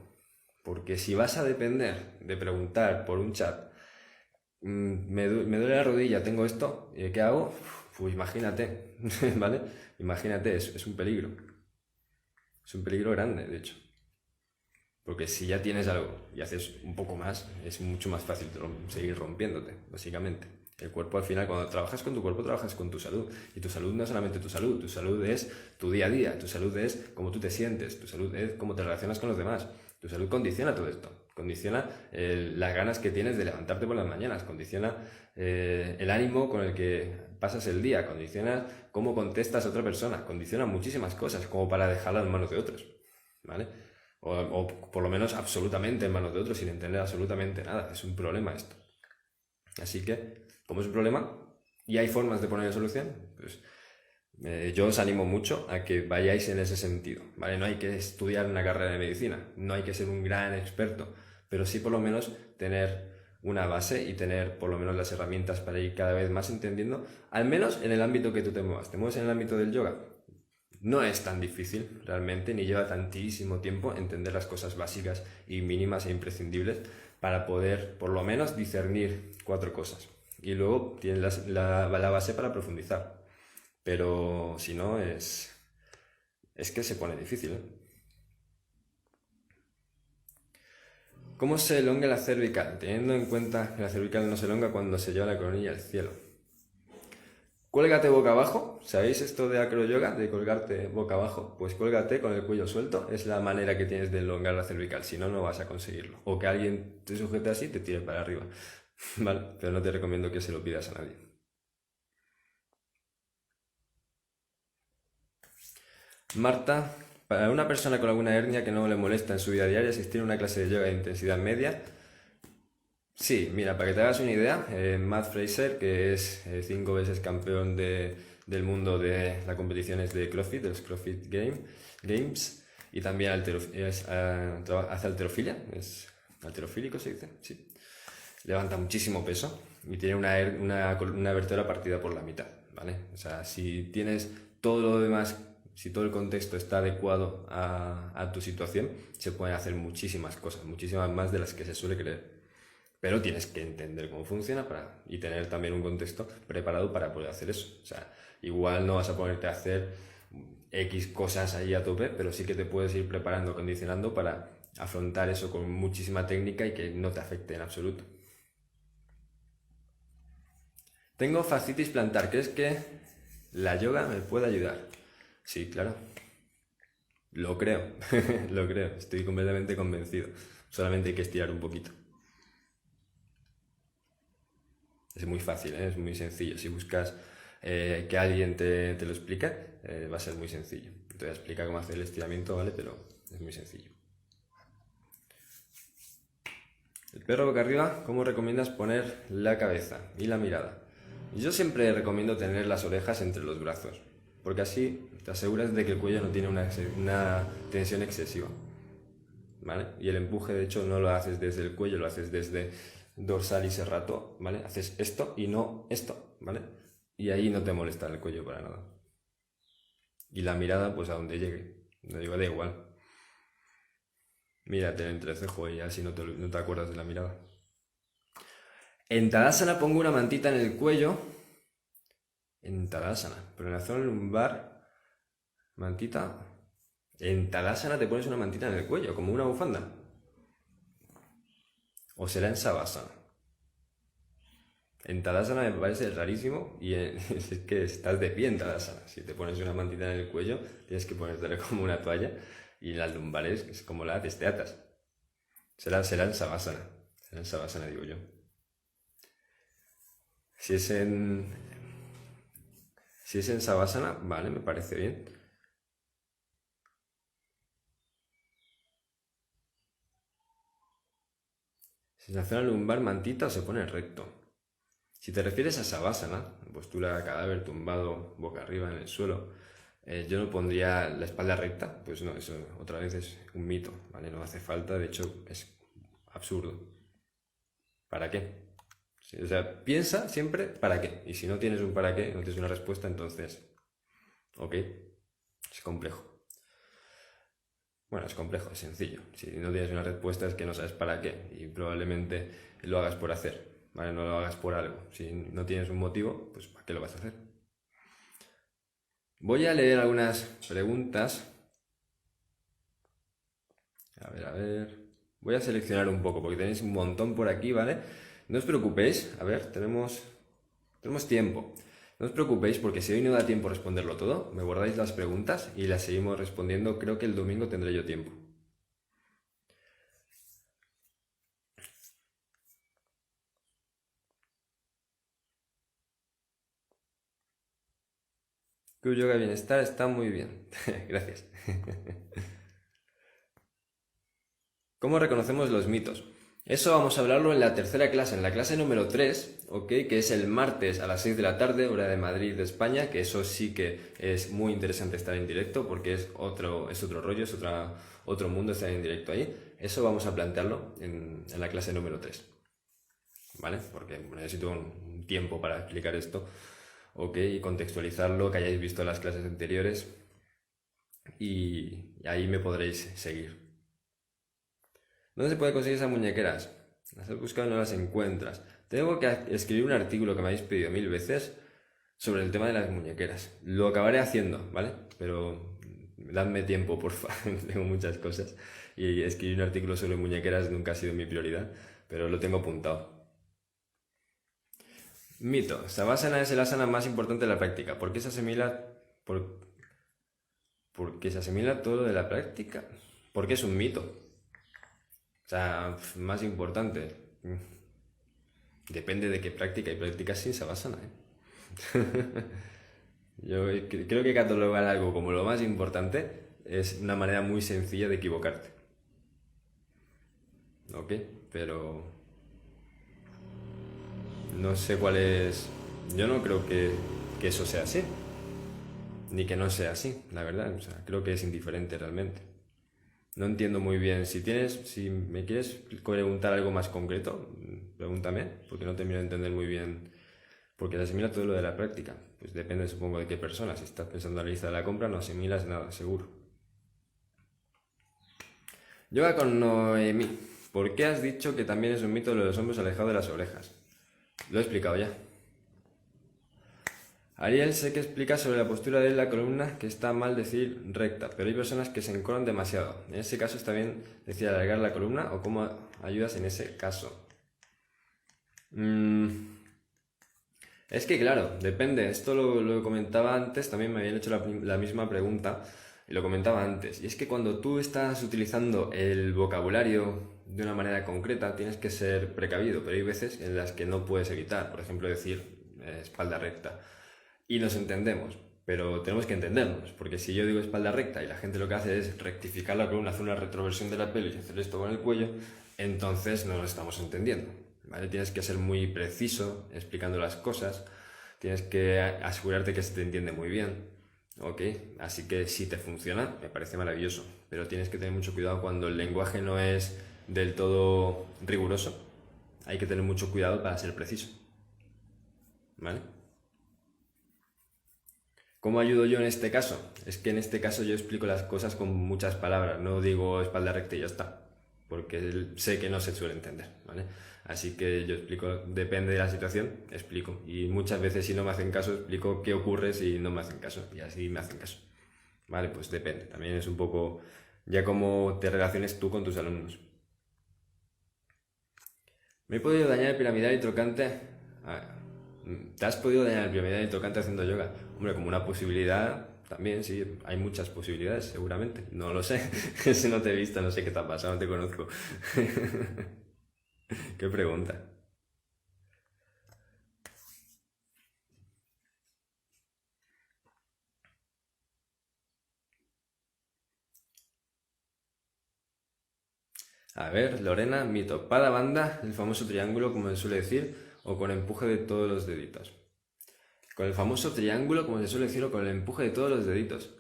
Porque si vas a depender de preguntar por un chat, me duele la rodilla, tengo esto, ¿qué hago? Pues imagínate, ¿vale? Imagínate, es un peligro. Es un peligro grande, de hecho. Porque si ya tienes algo y haces un poco más, es mucho más fácil seguir rompiéndote, básicamente. El cuerpo al final, cuando trabajas con tu cuerpo, trabajas con tu salud. Y tu salud no es solamente tu salud es tu día a día, tu salud es cómo tú te sientes, tu salud es cómo te relacionas con los demás. Tu salud condiciona todo esto, condiciona las ganas que tienes de levantarte por las mañanas, condiciona el ánimo con el que pasas el día, condiciona cómo contestas a otra persona, condiciona muchísimas cosas como para dejarla en manos de otros, ¿vale? O por lo menos absolutamente en manos de otros sin entender absolutamente nada. Es un problema esto. Así que, como es un problema y hay formas de poner solución, pues yo os animo mucho a que vayáis en ese sentido, ¿vale? No hay que estudiar una carrera de medicina, no hay que ser un gran experto, pero sí por lo menos tener una base y tener por lo menos las herramientas para ir cada vez más entendiendo, al menos en el ámbito que tú te muevas. ¿Te mueves en el ámbito del yoga? No es tan difícil realmente, ni lleva tantísimo tiempo entender las cosas básicas y mínimas e imprescindibles para poder por lo menos discernir 4 cosas. Y luego tienes la base para profundizar. Pero si no, es que se pone difícil, ¿eh? ¿Cómo se elonga la cervical? Teniendo en cuenta que la cervical no se elonga cuando se lleva la coronilla al cielo. Cuélgate boca abajo. ¿Sabéis esto de acroyoga? De colgarte boca abajo. Pues cuélgate con el cuello suelto. Es la manera que tienes de elongar la cervical. Si no, no vas a conseguirlo. O que alguien te sujete así y te tire para arriba. Vale, pero no te recomiendo que se lo pidas a nadie. Marta, para una persona con alguna hernia que no le molesta en su vida diaria asistir a una clase de yoga de intensidad media. Sí, mira, para que te hagas una idea, Matt Fraser, que es 5 veces campeón del mundo de las competiciones de CrossFit, de los CrossFit Games, y también hace halterofilia, es halterofílico se dice, sí. Levanta muchísimo peso y tiene una vértebra partida por la mitad, ¿vale? O sea, si tienes todo lo demás, si todo el contexto está adecuado a tu situación, se pueden hacer muchísimas cosas, muchísimas más de las que se suele creer. Pero tienes que entender cómo funciona y tener también un contexto preparado para poder hacer eso. O sea, igual no vas a ponerte a hacer X cosas ahí a tope, pero sí que te puedes ir preparando, condicionando para afrontar eso con muchísima técnica y que no te afecte en absoluto. Tengo fascitis plantar. ¿Crees que la yoga me puede ayudar? Sí, claro. Lo creo, lo creo. Estoy completamente convencido. Solamente hay que estirar un poquito. Es muy fácil, ¿eh? Es muy sencillo. Si buscas que alguien te lo explique, va a ser muy sencillo. Te voy a explicar cómo hacer el estiramiento, ¿vale? Pero es muy sencillo. El perro boca arriba, ¿cómo recomiendas poner la cabeza y la mirada? Yo siempre recomiendo tener las orejas entre los brazos, porque así te aseguras de que el cuello no tiene una tensión excesiva, ¿vale? Y el empuje, de hecho, no lo haces desde el cuello, lo haces desde dorsal y serrato, ¿vale? Haces esto y no esto, ¿vale? Y ahí no te molesta el cuello para nada. Y la mirada, pues a donde llegue, no digo, da igual. Mírate el entrecejo y así no te acuerdas de la mirada. En Tadasana pongo una mantita en el cuello. En Tadasana, pero en la zona lumbar, mantita. En Tadasana te pones una mantita en el cuello, como una bufanda. O será en Savasana. En Tadasana me parece rarísimo y es que estás de pie en Tadasana. Si te pones una mantita en el cuello, tienes que ponértela como una toalla y en las lumbares, es como la haces, te atas. Será en Savasana. Será en Savasana, digo yo. Si es en Savasana, vale, me parece bien. Si en la zona lumbar mantita o se pone recto. Si te refieres a Savasana, postura de cadáver tumbado boca arriba en el suelo, yo no pondría la espalda recta, pues no, eso otra vez es un mito, ¿vale? No hace falta, de hecho es absurdo. ¿Para qué? Sí, o sea, piensa siempre para qué. Y si no tienes un para qué, no tienes una respuesta, entonces, ok, es complejo. Bueno, es complejo, es sencillo. Si no tienes una respuesta es que no sabes para qué y probablemente lo hagas por hacer, ¿vale? No lo hagas por algo. Si no tienes un motivo, pues ¿para qué lo vas a hacer? Voy a leer algunas preguntas. A ver, a ver. Voy a seleccionar un poco porque tenéis un montón por aquí, ¿vale? No os preocupéis. A ver, tenemos tiempo. No os preocupéis porque si hoy no da tiempo a responderlo todo, me guardáis las preguntas y las seguimos respondiendo. Creo que el domingo tendré yo tiempo. Tu yoga bienestar está muy bien. Gracias. ¿Cómo reconocemos los mitos? Eso vamos a hablarlo en la tercera clase, en la clase número 3, ¿ok? Que es el martes a las 6 de la tarde, hora de Madrid, de España, que eso sí que es muy interesante estar en directo porque es otro rollo, es otro mundo estar en directo ahí. Eso vamos a plantearlo en la clase número 3, ¿vale? Porque necesito un tiempo para explicar esto, ¿ok? Y contextualizarlo, que hayáis visto las clases anteriores y ahí me podréis seguir. ¿Dónde se puede conseguir esas muñequeras? Las has buscado y no las encuentras. Tengo que escribir un artículo que me habéis pedido 1000 veces sobre el tema de las muñequeras. Lo acabaré haciendo, ¿vale? Pero dadme tiempo, porfa. Tengo muchas cosas. Y escribir un artículo sobre muñequeras nunca ha sido mi prioridad, pero lo tengo apuntado. Mito. Savasana es el asana más importante de la práctica. ¿Por qué se asimila? ¿Por qué se asimila todo de la práctica? ¿Por qué es un mito? O sea, más importante. Depende de qué práctica. Hay prácticas sin savasana, ¿eh? Yo creo que catalogar algo como lo más importante es una manera muy sencilla de equivocarte. ¿Ok? Pero no sé cuál es... Yo no creo que eso sea así. Ni que no sea así, la verdad. O sea, creo que es indiferente realmente. No entiendo muy bien. Si me quieres preguntar algo más concreto, pregúntame, porque no termino de entender muy bien. Porque se asimila todo lo de la práctica. Pues depende, supongo, de qué persona. Si estás pensando en la lista de la compra, no asimilas nada, seguro. Yoga con Noemí. ¿Por qué has dicho que también es un mito lo de los hombros alejados de las orejas? Lo he explicado ya. Ariel sé que explica sobre la postura de la columna que está mal decir recta, pero hay personas que se encorvan demasiado. En ese caso está bien decir alargar la columna o cómo ayudas en ese caso. Es que claro, depende. Esto lo comentaba antes, también me habían hecho la misma pregunta y lo comentaba antes. Y es que cuando tú estás utilizando el vocabulario de una manera concreta, tienes que ser precavido, pero hay veces en las que no puedes evitar. Por ejemplo, decir espalda recta. Y nos entendemos, pero tenemos que entendernos, porque si yo digo espalda recta y la gente lo que hace es rectificar la columna, hacer una retroversión de la pelvis y hacer esto con el cuello, entonces no lo estamos entendiendo. ¿Vale? Tienes que ser muy preciso explicando las cosas, tienes que asegurarte que se te entiende muy bien, ¿ok? Así que si te funciona, me parece maravilloso, pero tienes que tener mucho cuidado cuando el lenguaje no es del todo riguroso, hay que tener mucho cuidado para ser preciso, ¿vale? ¿Cómo ayudo yo en este caso? Es que en este caso yo explico las cosas con muchas palabras, no digo espalda recta y ya está, porque sé que no se suele entender, ¿vale? Así que yo explico, depende de la situación, explico. Y muchas veces si no me hacen caso, explico qué ocurre si no me hacen caso, y así me hacen caso. Vale, pues depende, también es un poco ya cómo te relaciones tú con tus alumnos. ¿Me he podido dañar el piramidal y trocante? Ah, ¿te has podido dañar el piramidal y trocante haciendo yoga? Hombre, como una posibilidad, también sí, hay muchas posibilidades, seguramente. No lo sé, si no te he visto, no sé qué te ha pasado, no te conozco. ¿Qué pregunta? A ver, Lorena, mi topada banda, el famoso triángulo, como se suele decir, o con empuje de todos los deditos. Con el famoso triángulo, como se suele decir, o con el empuje de todos los deditos.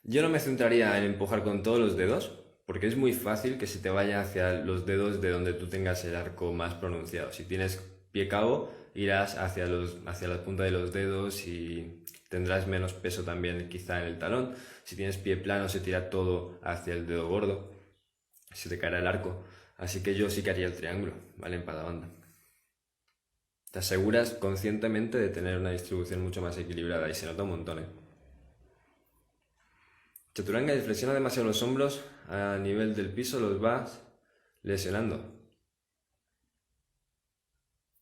Yo no me centraría en empujar con todos los dedos, Porque es muy fácil que se te vaya hacia los dedos de donde tú tengas el arco más pronunciado. Si tienes pie cabo, irás hacia la punta de los dedos y tendrás menos peso también quizá en el talón. Si tienes pie plano, se tira todo hacia el dedo gordo, se te caerá el arco. Así que yo sí que haría el triángulo, ¿vale? En cada banda. Te aseguras conscientemente de tener una distribución mucho más equilibrada y se nota un montón, ¿eh? Chaturanga y flexiona demasiado los hombros a nivel del piso, los vas lesionando.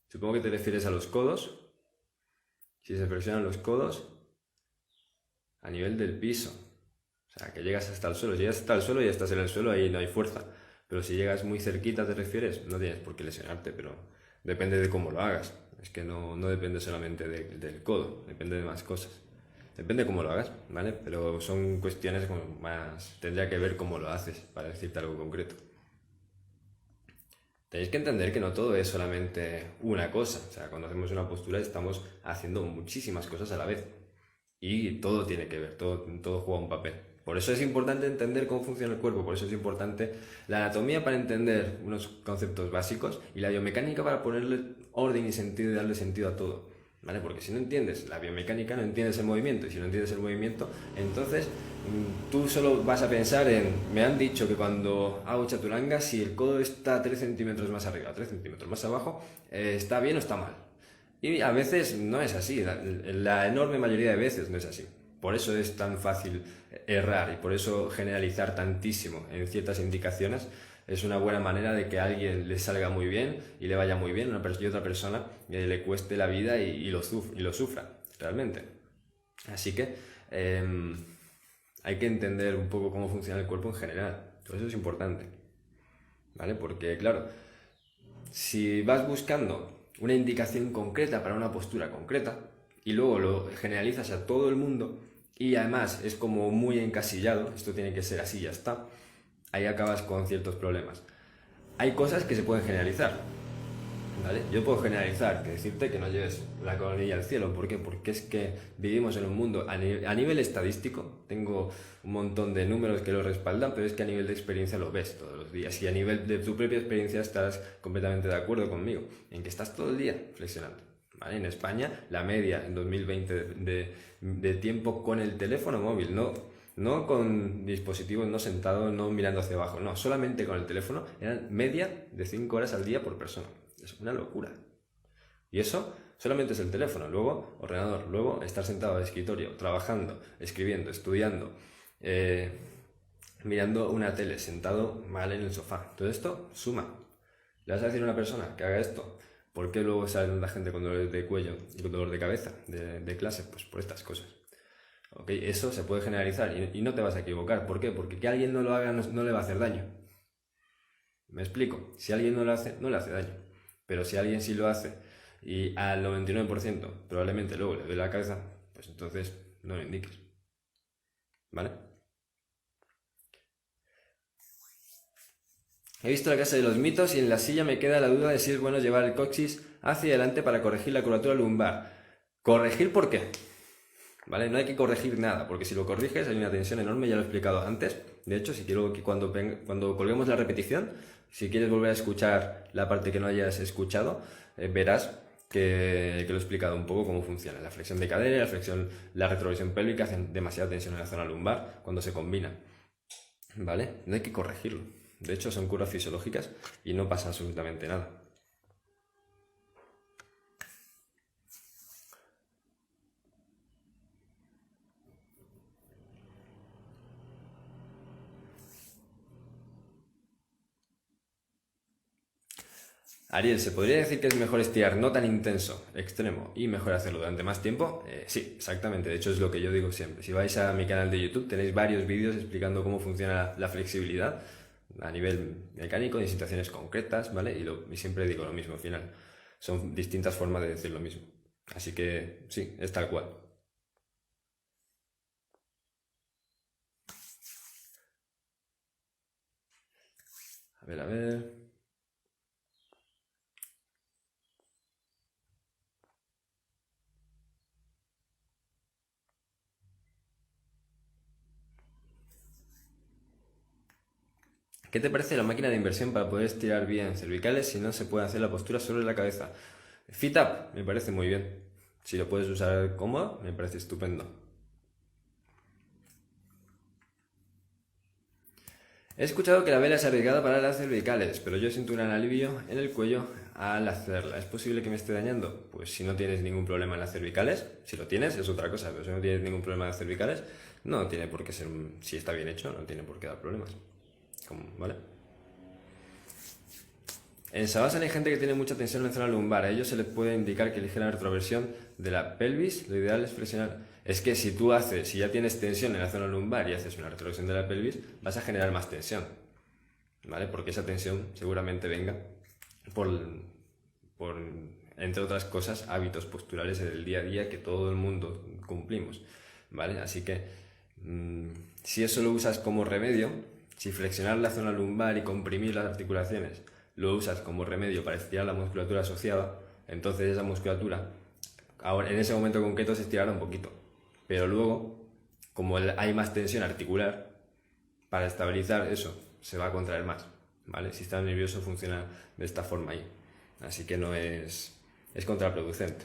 Supongo que te refieres a los codos. Si se flexionan los codos a nivel del piso, o sea, que llegas hasta el suelo. Si llegas hasta el suelo y estás en el suelo, ahí no hay fuerza. Pero si llegas muy cerquita, te refieres, no tienes por qué lesionarte, pero depende de cómo lo hagas. Es que no depende solamente del codo, depende de más cosas. Depende de cómo lo hagas, ¿vale? Pero son cuestiones como más... Tendría que ver cómo lo haces para decirte algo concreto. Tenéis que entender que no todo es solamente una cosa. O sea, cuando hacemos una postura estamos haciendo muchísimas cosas a la vez. Y todo tiene que ver, todo juega un papel. Por eso es importante entender cómo funciona el cuerpo, por eso es importante la anatomía para entender unos conceptos básicos y la biomecánica para ponerle orden y sentido y darle sentido a todo. ¿Vale? Porque si no entiendes la biomecánica, no entiendes el movimiento, y si no entiendes el movimiento, entonces tú solo vas a pensar en, me han dicho que cuando hago chaturanga, si el codo está 3 centímetros más arriba, 3 centímetros más abajo, está bien o está mal. Y a veces no es así, la enorme mayoría de veces no es así. Por eso es tan fácil errar y por eso generalizar tantísimo en ciertas indicaciones es una buena manera de que a alguien le salga muy bien y le vaya muy bien y otra persona le cueste la vida y lo sufra realmente. Así que hay que entender un poco cómo funciona el cuerpo en general. Todo eso es importante, ¿vale? Porque claro, si vas buscando una indicación concreta para una postura concreta y luego lo generalizas a todo el mundo y además es como muy encasillado, esto tiene que ser así, ya está, ahí acabas con ciertos problemas. Hay cosas que se pueden generalizar, ¿vale? Yo puedo generalizar, que decirte que no lleves la coronilla al cielo. ¿Por qué? Porque es que vivimos en un mundo, a nivel estadístico, tengo un montón de números que lo respaldan, pero es que a nivel de experiencia lo ves todos los días y a nivel de tu propia experiencia estarás completamente de acuerdo conmigo, en que estás todo el día flexionando. ¿Vale? En España, la media en 2020 de tiempo con el teléfono móvil, no con dispositivos, no sentado, no mirando hacia abajo, no, solamente con el teléfono, eran media de 5 horas al día por persona. Es una locura. Y eso solamente es el teléfono, luego ordenador, luego estar sentado al escritorio, trabajando, escribiendo, estudiando, mirando una tele, sentado mal en el sofá. Todo esto suma. Le vas a decir a una persona que haga esto, ¿por qué luego sale tanta gente con dolor de cuello y con dolor de cabeza de clase? Pues por estas cosas. ¿Okay? Eso se puede generalizar y no te vas a equivocar. ¿Por qué? Porque que alguien no lo haga no le va a hacer daño. ¿Me explico? Si alguien no lo hace, no le hace daño. Pero si alguien sí lo hace y al 99% probablemente luego le dé la cabeza, pues entonces no lo indiques. ¿Vale? He visto la casa de los mitos y en la silla me queda la duda de si es bueno llevar el coxis hacia adelante para corregir la curvatura lumbar. ¿Corregir por qué? ¿Vale? No hay que corregir nada, porque si lo corriges hay una tensión enorme, ya lo he explicado antes. De hecho, si quiero que cuando colguemos la repetición, si quieres volver a escuchar la parte que no hayas escuchado, verás que lo he explicado un poco cómo funciona. La flexión de cadera, la retroversión pélvica hacen demasiada tensión en la zona lumbar cuando se combinan. ¿Vale? No hay que corregirlo. De hecho, son curas fisiológicas y no pasa absolutamente nada. Ariel, ¿se podría decir que es mejor estirar no tan intenso, extremo, y mejor hacerlo durante más tiempo? Sí, exactamente. De hecho, es lo que yo digo siempre. Si vais a mi canal de YouTube, tenéis varios vídeos explicando cómo funciona la flexibilidad a nivel mecánico, en situaciones concretas, ¿vale? Y siempre digo lo mismo al final. Son distintas formas de decir lo mismo. Así que sí, es tal cual. A ver, a ver. ¿Qué te parece la máquina de inversión para poder estirar bien cervicales si no se puede hacer la postura sobre la cabeza? Fit Up, me parece muy bien. Si lo puedes usar cómodo, me parece estupendo. He escuchado que la vela es arriesgada para las cervicales, pero yo siento un gran alivio en el cuello al hacerla. ¿Es posible que me esté dañando? Pues si no tienes ningún problema en las cervicales, si lo tienes es otra cosa, pero si no tienes ningún problema en las cervicales, no tiene por qué ser, si está bien hecho, no tiene por qué dar problemas. ¿Vale? En Savasana hay gente que tiene mucha tensión en la zona lumbar. A ellos se les puede indicar que ligera retroversión de la pelvis. Lo ideal es flexionar. Es que si ya tienes tensión en la zona lumbar y haces una retroversión de la pelvis, vas a generar más tensión, ¿vale? Porque esa tensión seguramente venga por entre otras cosas, hábitos posturales del día a día que todo el mundo cumplimos, ¿vale? Así que si eso lo usas como remedio, si flexionar la zona lumbar y comprimir las articulaciones lo usas como remedio para estirar la musculatura asociada, entonces esa musculatura, ahora en ese momento concreto se estirará un poquito, pero luego, como hay más tensión articular, para estabilizar eso se va a contraer más, ¿vale? Si estás nervioso funciona de esta forma ahí, así que no es contraproducente.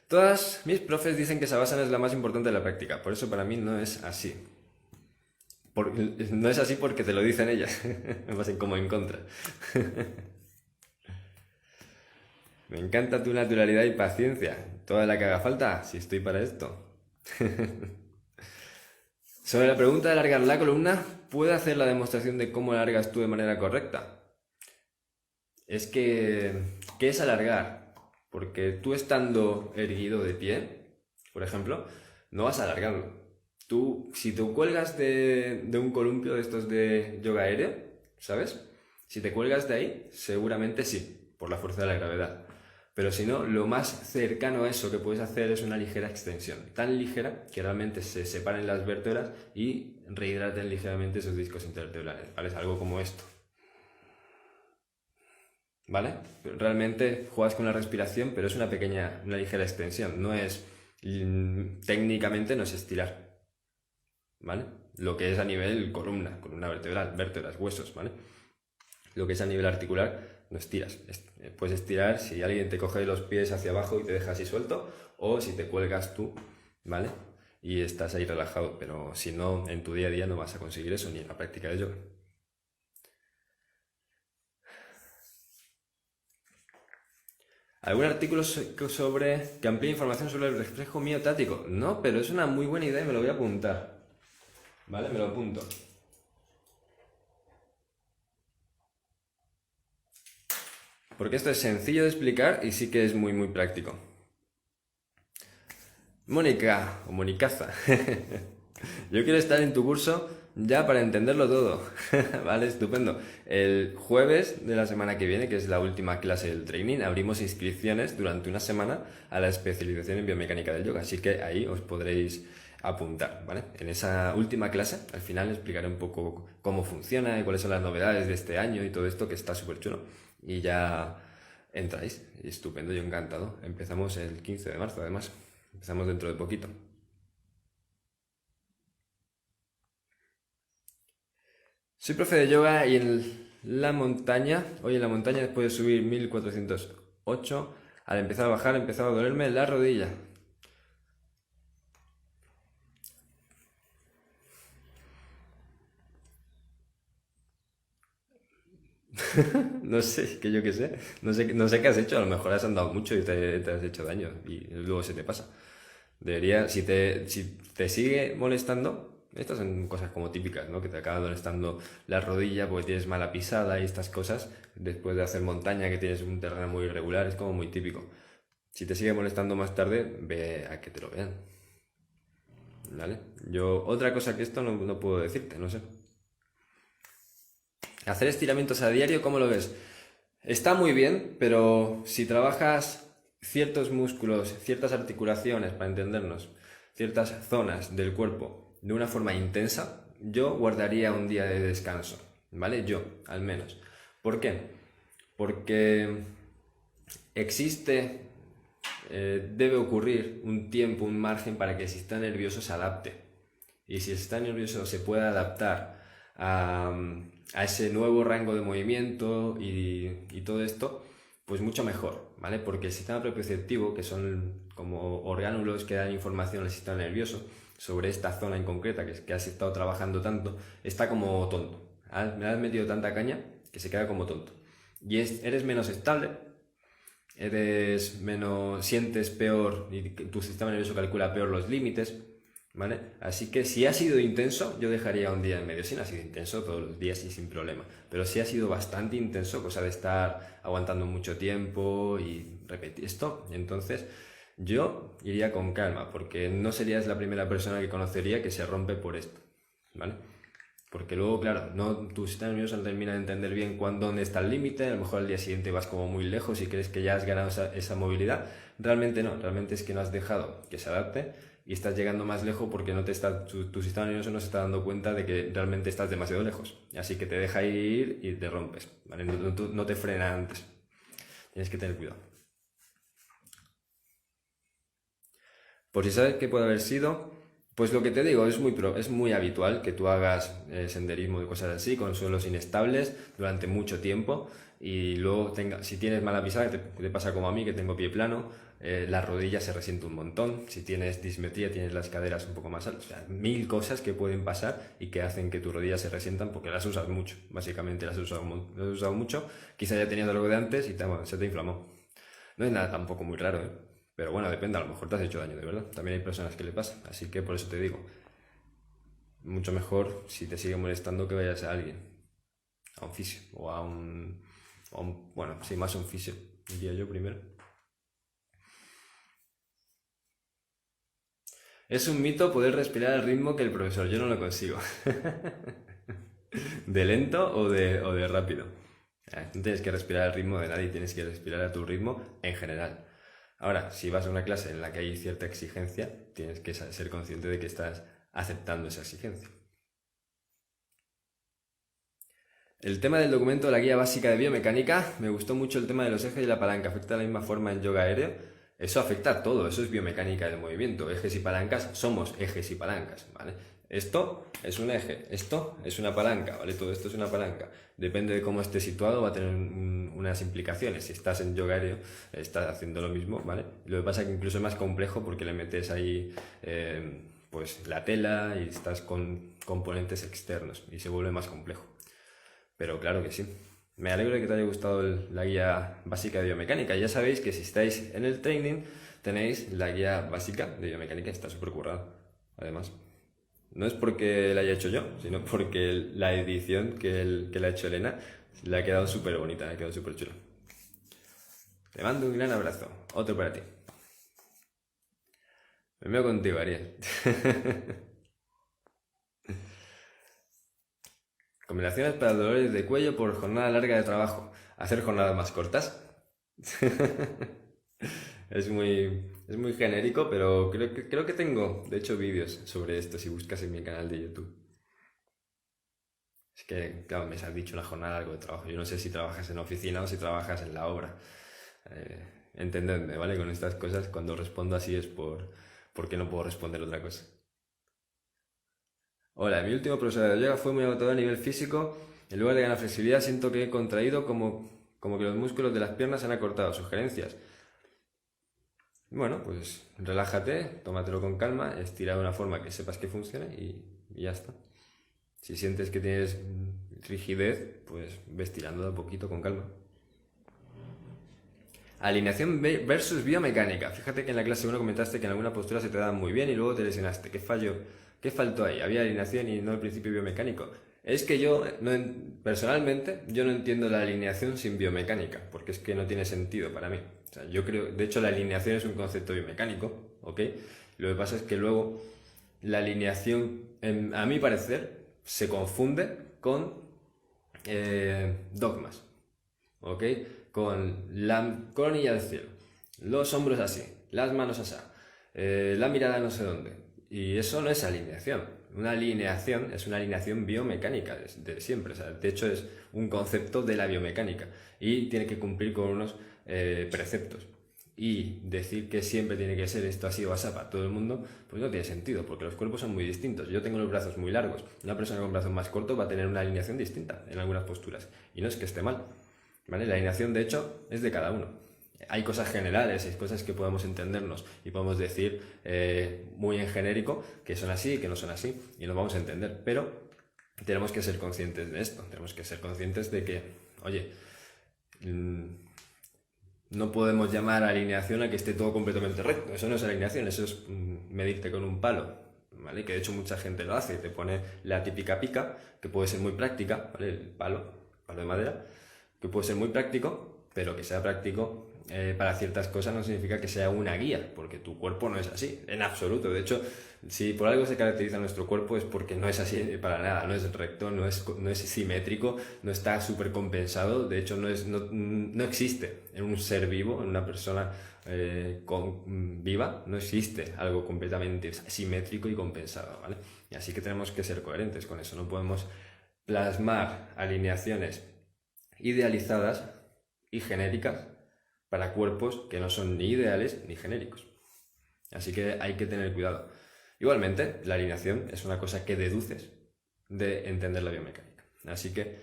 Todas mis profes dicen que Savasana es la más importante de la práctica, por eso para mí no es así. No es así porque te lo dicen ellas, más en como en contra. Me encanta tu naturalidad y paciencia. Toda la que haga falta, si estoy para esto. Sobre la pregunta de alargar la columna, ¿puedo hacer la demostración de cómo alargas tú de manera correcta? Es que, ¿qué es alargar? Porque tú estando erguido de pie, por ejemplo, no vas a alargarlo. Tú, si te cuelgas de un columpio de estos de yoga aéreo, ¿sabes? Si te cuelgas de ahí, seguramente sí, por la fuerza de la gravedad. Pero si no, lo más cercano a eso que puedes hacer es una ligera extensión. Tan ligera que realmente se separen las vértebras y rehidraten ligeramente esos discos intervertebrales. ¿Vale? Es algo como esto. ¿Vale? Realmente juegas con la respiración, pero es una ligera extensión. No es, técnicamente no es estirar. ¿Vale? Lo que es a nivel columna vertebral, vértebras, huesos, ¿vale? Lo que es a nivel articular, no estiras. Puedes estirar si alguien te coge los pies hacia abajo y te deja así suelto, o si te cuelgas tú, ¿vale? Y estás ahí relajado, pero si no, en tu día a día no vas a conseguir eso, ni en la práctica de yoga. ¿Algún artículo sobre que amplíe información sobre el reflejo miotático? No, pero es una muy buena idea y me lo voy a apuntar. ¿Vale? Me lo apunto. Porque esto es sencillo de explicar y sí que es muy, muy práctico. Mónica, o Monicaza. Yo quiero estar en tu curso ya para entenderlo todo. Vale, estupendo. El jueves de la semana que viene, que es la última clase del training, abrimos inscripciones durante una semana a la especialización en biomecánica del yoga. Así que ahí os podréis apuntar, ¿vale? En esa última clase, al final explicaré un poco cómo funciona y cuáles son las novedades de este año y todo esto, que está súper chulo. Y ya entráis. Estupendo, yo encantado. Empezamos el 15 de marzo, además. Empezamos dentro de poquito. Soy profe de yoga y en la montaña, hoy en la montaña después de subir 1408, al empezar a bajar empezaba a dolerme la rodilla. No sé, que yo qué sé. No sé qué has hecho, a lo mejor has andado mucho y te has hecho daño y luego se te pasa. Si te sigue molestando, estas son cosas como típicas, ¿no? Que te acaba molestando la rodilla porque tienes mala pisada y estas cosas, después de hacer montaña, que tienes un terreno muy irregular, es como muy típico. Si te sigue molestando más tarde, ve a que te lo vean. ¿Vale? Otra cosa que esto no puedo decirte, no sé. Hacer estiramientos a diario, ¿cómo lo ves? Está muy bien, pero si trabajas ciertos músculos, ciertas articulaciones, para entendernos, ciertas zonas del cuerpo de una forma intensa, yo guardaría un día de descanso, ¿vale? Yo, al menos. ¿Por qué? Porque debe ocurrir un tiempo, un margen para que el sistema nervioso se adapte, y si el sistema nervioso se puede adaptar a ese nuevo rango de movimiento y todo esto, pues mucho mejor, ¿vale? Porque el sistema propioceptivo, que son como orgánulos que dan información al sistema nervioso sobre esta zona en concreta que has estado trabajando tanto, está como tonto. Me has metido tanta caña que se queda como tonto. Y eres menos estable, sientes peor y tu sistema nervioso calcula peor los límites, ¿vale? Así que si ha sido intenso, yo dejaría un día en medio. Si no ha sido intenso, todos los días y sin problema. Pero si ha sido bastante intenso, cosa de estar aguantando mucho tiempo y repetir esto, entonces yo iría con calma, porque no serías la primera persona que conocería que se rompe por esto, ¿vale? Porque luego, claro, tu sistema nervioso no termina de entender bien dónde está el límite, a lo mejor al día siguiente vas como muy lejos y crees que ya has ganado esa movilidad. Realmente no, realmente es que no has dejado que se adapte y estás llegando más lejos porque tu sistema nervioso no se está dando cuenta de que realmente estás demasiado lejos. Así que te deja ir y te rompes, ¿vale? No te frena antes. Tienes que tener cuidado. Por si sabes qué puede haber sido, pues lo que te digo, es muy habitual que tú hagas senderismo y cosas así con suelos inestables durante mucho tiempo y luego si tienes mala pisada, que te pasa como a mí, que tengo pie plano, la rodilla se resiente un montón. Si tienes dismetría, tienes las caderas un poco más altas. O sea, 1000 cosas que pueden pasar y que hacen que tus rodillas se resientan porque las usas mucho. Básicamente las has usado mucho. Quizá ya tenías algo de antes y se te inflamó. No es nada tampoco muy raro, ¿eh? Pero bueno, depende, a lo mejor te has hecho daño, de verdad. También hay personas que le pasa. Así que por eso te digo, mucho mejor si te sigue molestando que vayas a alguien, a un fisio o bueno, sí, más a un fisio, diría yo primero. Es un mito poder respirar al ritmo que el profesor, yo no lo consigo. ¿De lento o de rápido? No tienes que respirar al ritmo de nadie, tienes que respirar a tu ritmo en general. Ahora, si vas a una clase en la que hay cierta exigencia, tienes que ser consciente de que estás aceptando esa exigencia. El tema del documento de la guía básica de biomecánica, me gustó mucho el tema de los ejes y la palanca. ¿Afecta de la misma forma en yoga aéreo? Eso afecta a todo, eso es biomecánica del movimiento. Ejes y palancas somos ejes y palancas, ¿vale? Esto es un eje, esto es una palanca, ¿vale? Todo esto es una palanca. Depende de cómo esté situado, va a tener unas implicaciones. Si estás en yoga aéreo, estás haciendo lo mismo, ¿vale? Lo que pasa es que incluso es más complejo porque le metes ahí pues la tela y estás con componentes externos y se vuelve más complejo. Pero claro que sí. Me alegro de que te haya gustado la guía básica de biomecánica. Ya sabéis que si estáis en el training tenéis la guía básica de biomecánica, está súper currada. Además, no es porque la haya hecho yo, sino porque la edición que la ha hecho Elena le ha quedado súper bonita, le ha quedado súper chula. Te mando un gran abrazo. Otro para ti. Me veo contigo, Ariel. Combinaciones para dolores de cuello por jornada larga de trabajo. Hacer jornadas más cortas. Es muy genérico, pero creo que tengo, de hecho, vídeos sobre esto si buscas en mi canal de YouTube. Es que, claro, me has dicho una jornada larga de trabajo. Yo no sé si trabajas en oficina o si trabajas en la obra. Entendedme, ¿vale? Con estas cosas, cuando respondo así es porque no puedo responder otra cosa. Hola, mi último proceso de yoga fue muy agotador a nivel físico. En lugar de ganar flexibilidad, siento que he contraído como que los músculos de las piernas se han acortado. Sugerencias. Bueno, pues relájate, tómatelo con calma, estira de una forma que sepas que funcione y ya está. Si sientes que tienes rigidez, pues ves tirando de a poquito con calma. Alineación versus biomecánica. Fíjate que en la clase 1 comentaste que en alguna postura se te daba muy bien y luego te lesionaste. ¿Qué falló? ¿Qué faltó ahí? ¿Había alineación y no el principio biomecánico? Es que personalmente, yo no entiendo la alineación sin biomecánica, porque es que no tiene sentido para mí. O sea, yo creo, de hecho la alineación es un concepto biomecánico, ¿ok? Lo que pasa es que luego la alineación, a mi parecer, se confunde con dogmas, ¿ok? Con la coronilla del cielo, los hombros así, las manos así, la mirada no sé dónde. Y eso no es alineación. Una alineación es una alineación biomecánica de siempre. O sea, de hecho, es un concepto de la biomecánica y tiene que cumplir con unos preceptos. y decir que siempre tiene que ser esto así o así para todo el mundo, pues no tiene sentido, porque los cuerpos son muy distintos. Yo tengo los brazos muy largos, una persona con brazos más cortos va a tener una alineación distinta en algunas posturas, y no es que esté mal, ¿vale? La alineación, de hecho, es de cada uno. Hay cosas generales, hay cosas que podemos entendernos y podemos decir muy en genérico que son así y que no son así, y nos vamos a entender, pero tenemos que ser conscientes de esto, tenemos que ser conscientes de que, oye, no podemos llamar a alineación a que esté todo completamente recto. Eso no es alineación, eso es medirte con un palo, ¿vale? Que de hecho mucha gente lo hace, te pone la típica pica, que puede ser muy práctica, ¿vale? El palo de madera, que puede ser muy práctico, pero que sea práctico para ciertas cosas no significa que sea una guía, porque tu cuerpo no es así, en absoluto. De hecho, si por algo se caracteriza nuestro cuerpo es porque no es así para nada, no es recto, no es simétrico, no está súper compensado. De hecho, no existe en un ser vivo, en una persona viva, no existe algo completamente simétrico y compensado, ¿vale? Y así que tenemos que ser coherentes con eso, no podemos plasmar alineaciones idealizadas y genéricas para cuerpos que no son ni ideales ni genéricos. Así que hay que tener cuidado. Igualmente, la alineación es una cosa que deduces de entender la biomecánica. Así que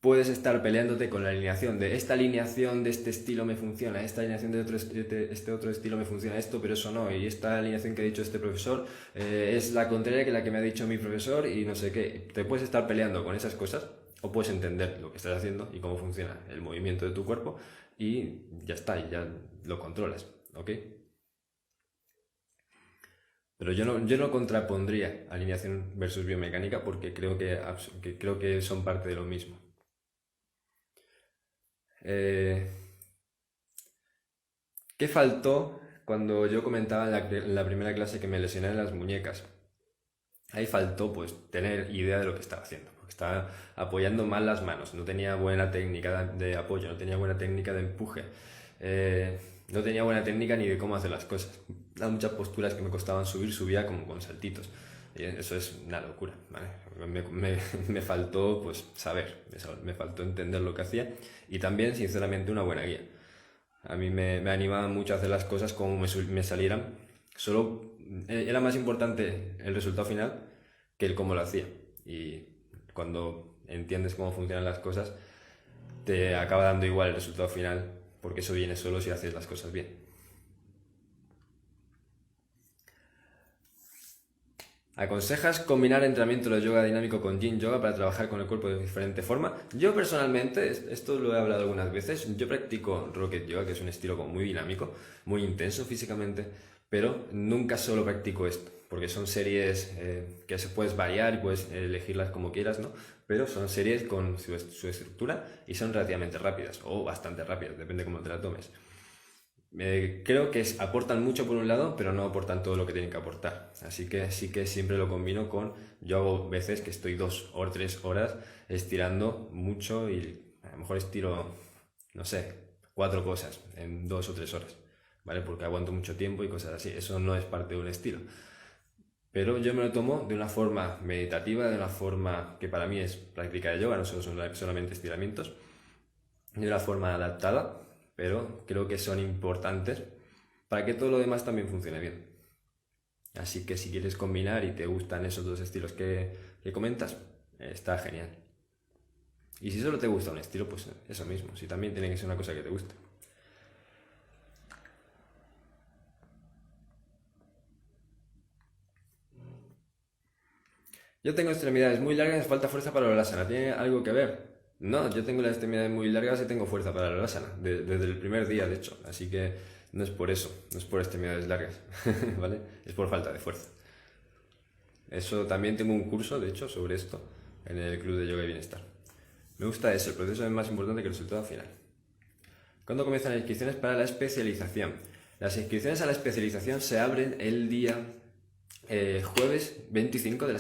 puedes estar peleándote con la alineación de esta alineación de este estilo me funciona, esta alineación de este otro estilo me funciona esto, pero eso no, y esta alineación que ha dicho este profesor es la contraria que la que me ha dicho mi profesor y no sé qué. Te puedes estar peleando con esas cosas o puedes entender lo que estás haciendo y cómo funciona el movimiento de tu cuerpo y ya está, y ya lo controlas, ¿ok? Pero yo no contrapondría alineación versus biomecánica porque creo que son parte de lo mismo. Eh, ¿Qué faltó cuando yo comentaba en la primera clase que me lesioné en las muñecas? Ahí faltó pues tener idea de lo que estaba haciendo, porque estaba apoyando mal las manos, no tenía buena técnica de apoyo, no tenía buena técnica de empuje, no tenía buena técnica ni de cómo hacer las cosas. Hay muchas posturas que me costaban subía como con saltitos. Y eso es una locura, ¿vale? Me faltó pues saber, me faltó entender lo que hacía y también sinceramente una buena guía. A mí me animaba mucho a hacer las cosas como me salieran. Solo era más importante el resultado final que el cómo lo hacía. Y cuando entiendes cómo funcionan las cosas, te acaba dando igual el resultado final, porque eso viene solo si haces las cosas bien. ¿Aconsejas combinar entrenamiento de yoga dinámico con yin yoga para trabajar con el cuerpo de diferente forma? Yo personalmente, esto lo he hablado algunas veces, yo practico Rocket Yoga, que es un estilo como muy dinámico, muy intenso físicamente, pero nunca solo practico esto, porque son series que se puedes variar y puedes elegirlas como quieras, ¿no? Pero son series con su estructura y son relativamente rápidas, o bastante rápidas, depende cómo te la tomes. Creo que aportan mucho por un lado, pero no aportan todo lo que tienen que aportar. Así que sí que siempre lo combino con... Yo hago veces que estoy 2 o 3 horas estirando mucho y a lo mejor estiro, no sé, 4 cosas en 2 o 3 horas, ¿vale? Porque aguanto mucho tiempo y cosas así. Eso no es parte de un estilo. Pero yo me lo tomo de una forma meditativa, de una forma que para mí es práctica de yoga, no solo son solamente estiramientos, de una forma adaptada, pero creo que son importantes para que todo lo demás también funcione bien. Así que si quieres combinar y te gustan esos dos estilos que comentas, está genial. Y si solo te gusta un estilo, pues eso mismo, si también tiene que ser una cosa que te guste. Yo tengo extremidades muy largas y falta fuerza para la asana. ¿Tiene algo que ver? No, yo tengo las extremidades muy largas y tengo fuerza para la asana, desde el primer día, de hecho. Así que no es por eso, no es por extremidades largas, ¿vale? Es por falta de fuerza. Eso también tengo un curso, de hecho, sobre esto en el Club de Yoga y Bienestar. Me gusta eso, el proceso es más importante que el resultado final. ¿Cuándo comienzan las inscripciones para la especialización? Las inscripciones a la especialización se abren el día jueves 25 de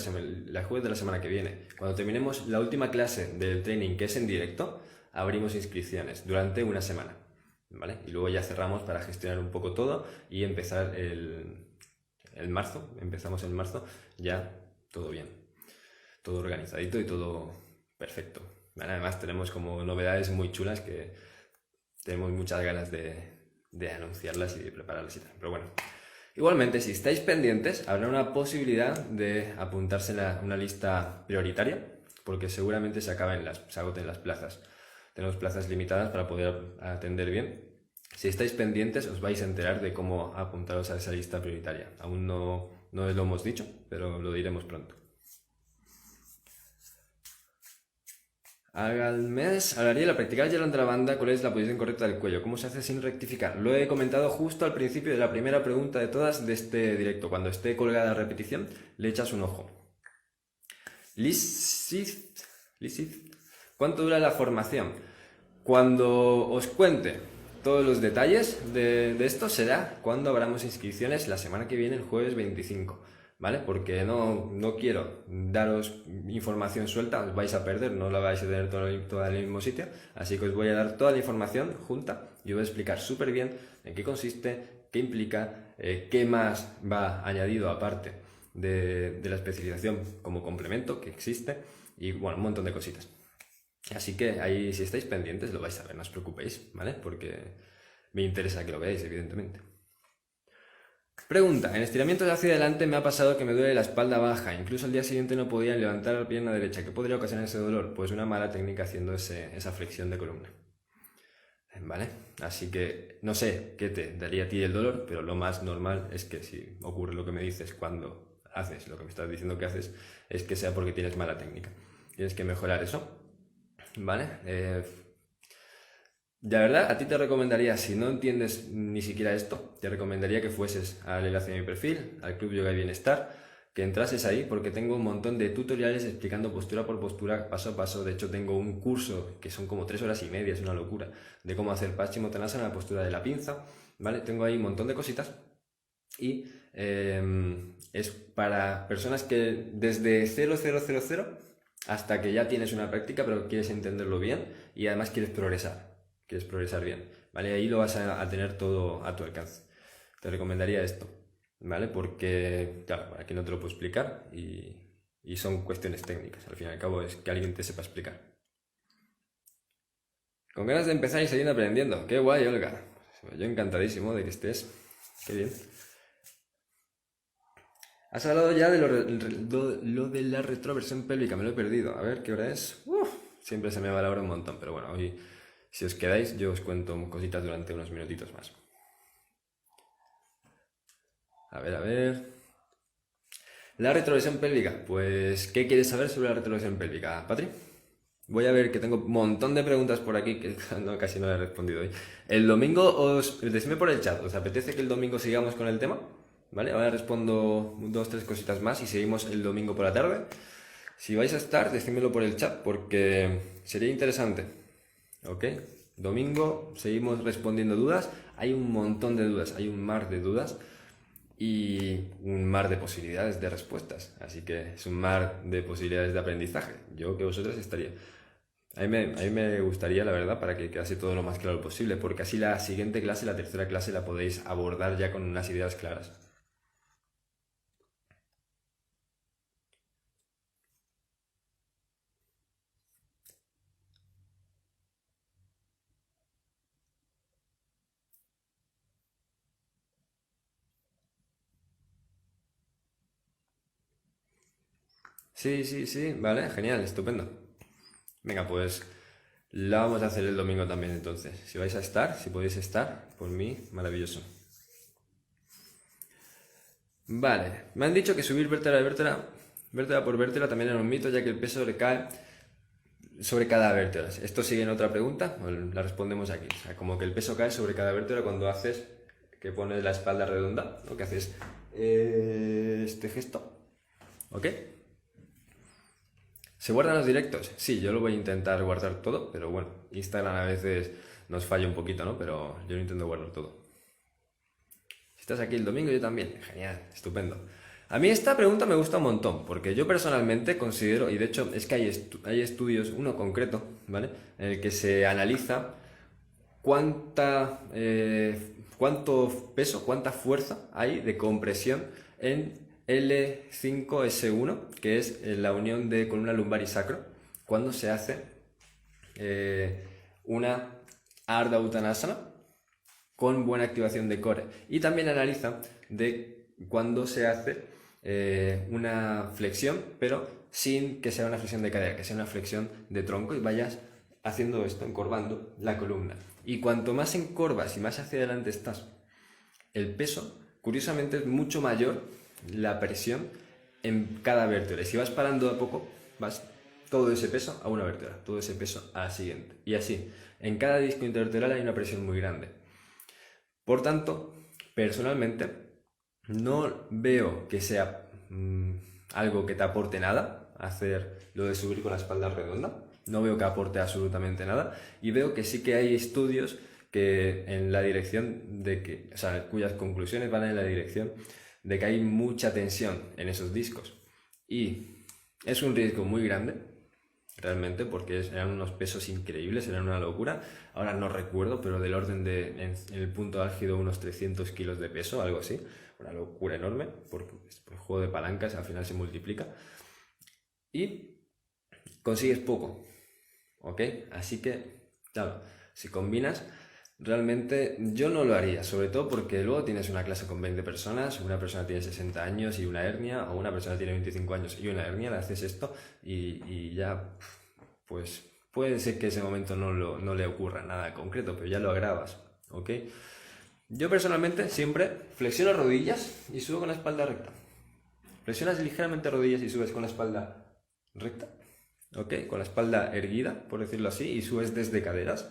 la jueves de la semana que viene. Cuando terminemos la última clase del training, que es en directo, abrimos inscripciones durante una semana, ¿vale? Y luego ya cerramos para gestionar un poco todo y empezar el marzo, empezamos en marzo, ya todo bien, todo organizadito y todo perfecto, ¿vale? Además tenemos como novedades muy chulas que tenemos muchas ganas de de anunciarlas y de prepararlas y tal. Pero bueno, igualmente, si estáis pendientes, habrá una posibilidad de apuntarse en una lista prioritaria, porque seguramente se agoten las plazas. Tenemos plazas limitadas para poder atender bien. Si estáis pendientes, os vais a enterar de cómo apuntaros a esa lista prioritaria. Aún no lo hemos dicho, pero lo diremos pronto. Hablaría practicar hielo ante la banda, ¿cuál es la posición correcta del cuello? ¿Cómo se hace sin rectificar? Lo he comentado justo al principio de la primera pregunta de todas de este directo. Cuando esté colgada la repetición, le echas un ojo. Lisith. ¿Cuánto dura la formación? Cuando os cuente todos los detalles de esto será cuando abramos inscripciones la semana que viene, el jueves 25. ¿Vale? Porque no quiero daros información suelta, os vais a perder, no la vais a tener toda en el mismo sitio, así que os voy a dar toda la información junta y os voy a explicar súper bien en qué consiste, qué implica, qué más va añadido aparte de la especialización como complemento que existe y bueno, un montón de cositas. Así que ahí, si estáis pendientes, lo vais a ver, no os preocupéis, ¿vale? Porque me interesa que lo veáis, evidentemente. Pregunta, en estiramientos hacia adelante me ha pasado que me duele la espalda baja, incluso al día siguiente no podía levantar la pierna derecha. ¿Qué podría ocasionar ese dolor? Pues una mala técnica haciendo esa flexión de columna. ¿Vale? Así que no sé qué te daría a ti el dolor, pero lo más normal es que si ocurre lo que me dices cuando haces lo que me estás diciendo que haces, es que sea porque tienes mala técnica. Tienes que mejorar eso, ¿vale? De verdad, a ti te recomendaría, si no entiendes ni siquiera esto, te recomendaría que fueses al enlace de mi perfil, al Club Yoga y Bienestar, que entrases ahí porque tengo un montón de tutoriales explicando postura por postura, paso a paso. De hecho, tengo un curso que son como 3 horas y media, es una locura, de cómo hacer Paschimottanasana, la postura de la pinza, ¿vale? Tengo ahí un montón de cositas y es para personas que desde 0,000 hasta que ya tienes una práctica, pero quieres entenderlo bien y además quieres progresar bien, ¿vale? Ahí lo vas a tener todo a tu alcance. Te recomendaría esto, ¿vale? Porque, claro, aquí no te lo puedo explicar y son cuestiones técnicas. Al fin y al cabo es que alguien te sepa explicar. Con ganas de empezar y seguir aprendiendo. ¡Qué guay, Olga! Yo encantadísimo de que estés. ¡Qué bien! Has hablado ya de lo de la retroversión pélvica, me lo he perdido. A ver, ¿qué hora es? Siempre se me va la hora un montón, pero bueno, hoy... Si os quedáis, yo os cuento cositas durante unos minutitos más. A ver. La retroversión pélvica. Pues, ¿qué quieres saber sobre la retroversión pélvica, Patri? Voy a ver que tengo un montón de preguntas por aquí que casi no le he respondido hoy. El domingo decidme por el chat, ¿os apetece que el domingo sigamos con el tema? ¿Vale? Ahora respondo 2-3 cositas más y seguimos el domingo por la tarde. Si vais a estar, decídmelo por el chat porque sería interesante. ¿Ok? Domingo seguimos respondiendo dudas. Hay un montón de dudas, hay un mar de dudas y un mar de posibilidades de respuestas. Así que es un mar de posibilidades de aprendizaje. Yo que vosotros estaría. A mí me gustaría, la verdad, para que quedase todo lo más claro posible, porque así la siguiente clase, la tercera clase, la podéis abordar ya con unas ideas claras. Sí, vale, genial, estupendo. Venga, pues la vamos a hacer el domingo también entonces. Si vais a estar, si podéis estar, por mí, maravilloso. Vale, me han dicho que subir vértebra por vértebra también era un mito, ya que el peso recae sobre cada vértebra. Esto sigue en otra pregunta, la respondemos aquí. O sea, como que el peso cae sobre cada vértebra cuando haces, que pones la espalda redonda, lo que haces este gesto, ¿ok? ¿Se guardan los directos? Sí, yo lo voy a intentar guardar todo, pero bueno, Instagram a veces nos falla un poquito, ¿no? Pero yo lo intento guardar todo. Si estás aquí el domingo, yo también. Genial, estupendo. A mí esta pregunta me gusta un montón, porque yo personalmente considero, y de hecho es que hay estudios, uno concreto, ¿vale? En el que se analiza cuánto peso, cuánta fuerza hay de compresión en L5S1, que es la unión de columna lumbar y sacro, cuando se hace una Ardha Uttanasana, con buena activación de core. Y también analiza de cuándo se hace una flexión, pero sin que sea una flexión de cadera, que sea una flexión de tronco y vayas haciendo esto, encorvando la columna. Y cuanto más encorvas y más hacia adelante estás, el peso, curiosamente, es mucho mayor la presión en cada vértebra. Y si vas parando a poco, vas todo ese peso a una vértebra, todo ese peso a la siguiente. Y así, en cada disco intervertebral hay una presión muy grande. Por tanto, personalmente, no veo que sea algo que te aporte nada hacer lo de subir con la espalda redonda. No veo que aporte absolutamente nada. Y veo que sí que hay estudios que en la dirección de que, o sea, cuyas conclusiones van en la dirección de que hay mucha tensión en esos discos. Y es un riesgo muy grande, realmente, porque eran unos pesos increíbles, eran una locura. Ahora no recuerdo, pero del orden de, en el punto álgido, unos 300 kilos de peso, algo así. Una locura enorme, porque el juego de palancas al final se multiplica. Y consigues poco, ¿ok? Así que, claro, si combinas, realmente yo no lo haría, sobre todo porque luego tienes una clase con 20 personas, una persona tiene 60 años y una hernia, o una persona tiene 25 años y una hernia, le haces esto y ya, pues puede ser que ese momento no le ocurra nada concreto, pero ya lo agravas, ¿ok? Yo personalmente siempre flexiono rodillas y subo con la espalda recta. Flexionas ligeramente rodillas y subes con la espalda recta, ¿ok? Con la espalda erguida, por decirlo así, y subes desde caderas.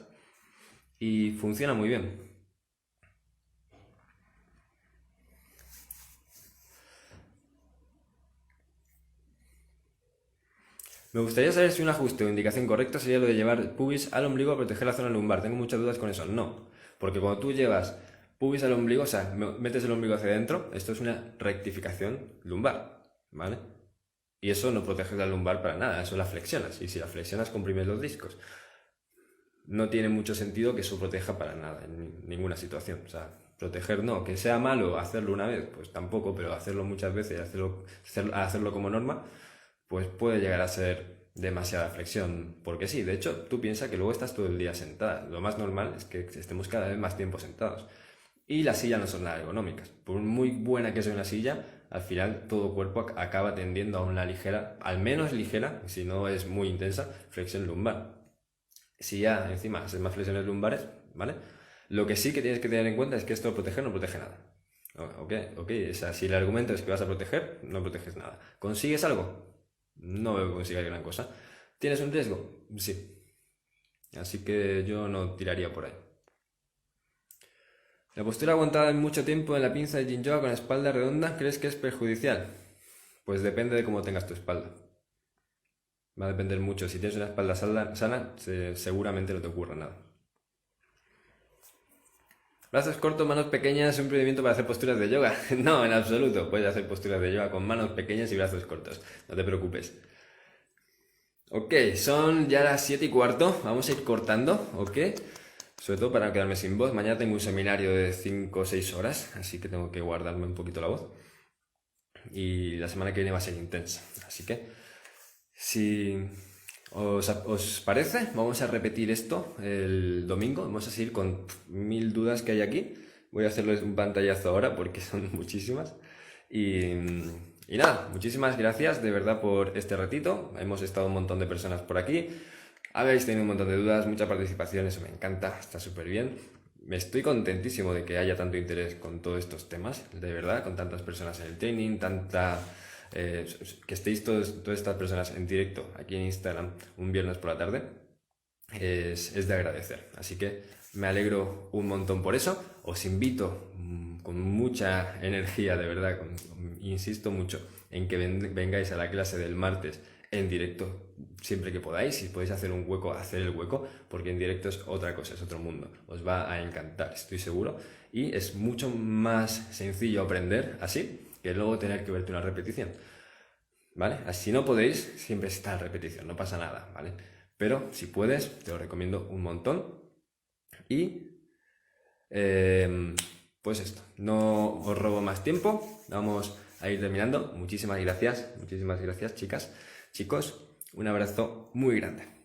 Y funciona muy bien. Me gustaría saber si un ajuste o indicación correcta sería lo de llevar pubis al ombligo a proteger la zona lumbar. Tengo muchas dudas con eso. No, porque cuando tú llevas pubis al ombligo, o sea, metes el ombligo hacia adentro, esto es una rectificación lumbar, ¿vale? Y eso no protege la lumbar para nada, eso la flexionas. Y si la flexionas, comprimes los discos. No tiene mucho sentido que eso proteja para nada, en ninguna situación. O sea, proteger no, que sea malo hacerlo una vez, pues tampoco, pero hacerlo muchas veces, hacerlo como norma, pues puede llegar a ser demasiada flexión, porque sí, de hecho, tú piensas que luego estás todo el día sentada. Lo más normal es que estemos cada vez más tiempo sentados. Y las sillas no son nada ergonómicas. Por muy buena que sea una silla, al final todo cuerpo acaba tendiendo a una ligera, al menos ligera, si no es muy intensa, flexión lumbar. Si ya encima haces más flexiones lumbares, ¿vale? Lo que sí que tienes que tener en cuenta es que esto proteger no protege nada. ¿Ok? O sea, si el argumento es que vas a proteger, no proteges nada. ¿Consigues algo? No veo que consigas gran cosa. ¿Tienes un riesgo? Sí. Así que yo no tiraría por ahí. La postura aguantada mucho tiempo en la pinza de Yin Yoga con la espalda redonda, ¿crees que es perjudicial? Pues depende de cómo tengas tu espalda. Va a depender mucho. Si tienes una espalda sana, seguramente no te ocurra nada. Brazos cortos, manos pequeñas, ¿es un procedimiento para hacer posturas de yoga? No, en absoluto. Puedes hacer posturas de yoga con manos pequeñas y brazos cortos. No te preocupes. Ok, son ya las 7:15. Vamos a ir cortando, ¿ok? Sobre todo para no quedarme sin voz. Mañana tengo un seminario de 5 o 6 horas, así que tengo que guardarme un poquito la voz. Y la semana que viene va a ser intensa. Así que, si os parece, vamos a repetir esto el domingo. Vamos a seguir con 1000 dudas que hay aquí. Voy a hacerles un pantallazo ahora porque son muchísimas. Y nada, muchísimas gracias de verdad por este ratito. Hemos estado un montón de personas por aquí. Habéis tenido un montón de dudas, mucha participación, eso me encanta, está súper bien. Me estoy contentísimo de que haya tanto interés con todos estos temas, de verdad, con tantas personas en el training, que estéis todas estas personas en directo aquí en Instagram un viernes por la tarde, es de agradecer. Así que me alegro un montón por eso. Os invito con mucha energía, de verdad, insisto mucho en que vengáis a la clase del martes en directo siempre que podáis. Si podéis hacer un hueco, hacer el hueco, porque en directo es otra cosa, es otro mundo. Os va a encantar, estoy seguro. Y es mucho más sencillo aprender así que luego tener que verte una repetición, ¿vale? Así no podéis, siempre está en repetición, no pasa nada, ¿vale? Pero si puedes, te lo recomiendo un montón. Y pues esto, no os robo más tiempo, vamos a ir terminando. Muchísimas gracias, chicas, chicos. Un abrazo muy grande.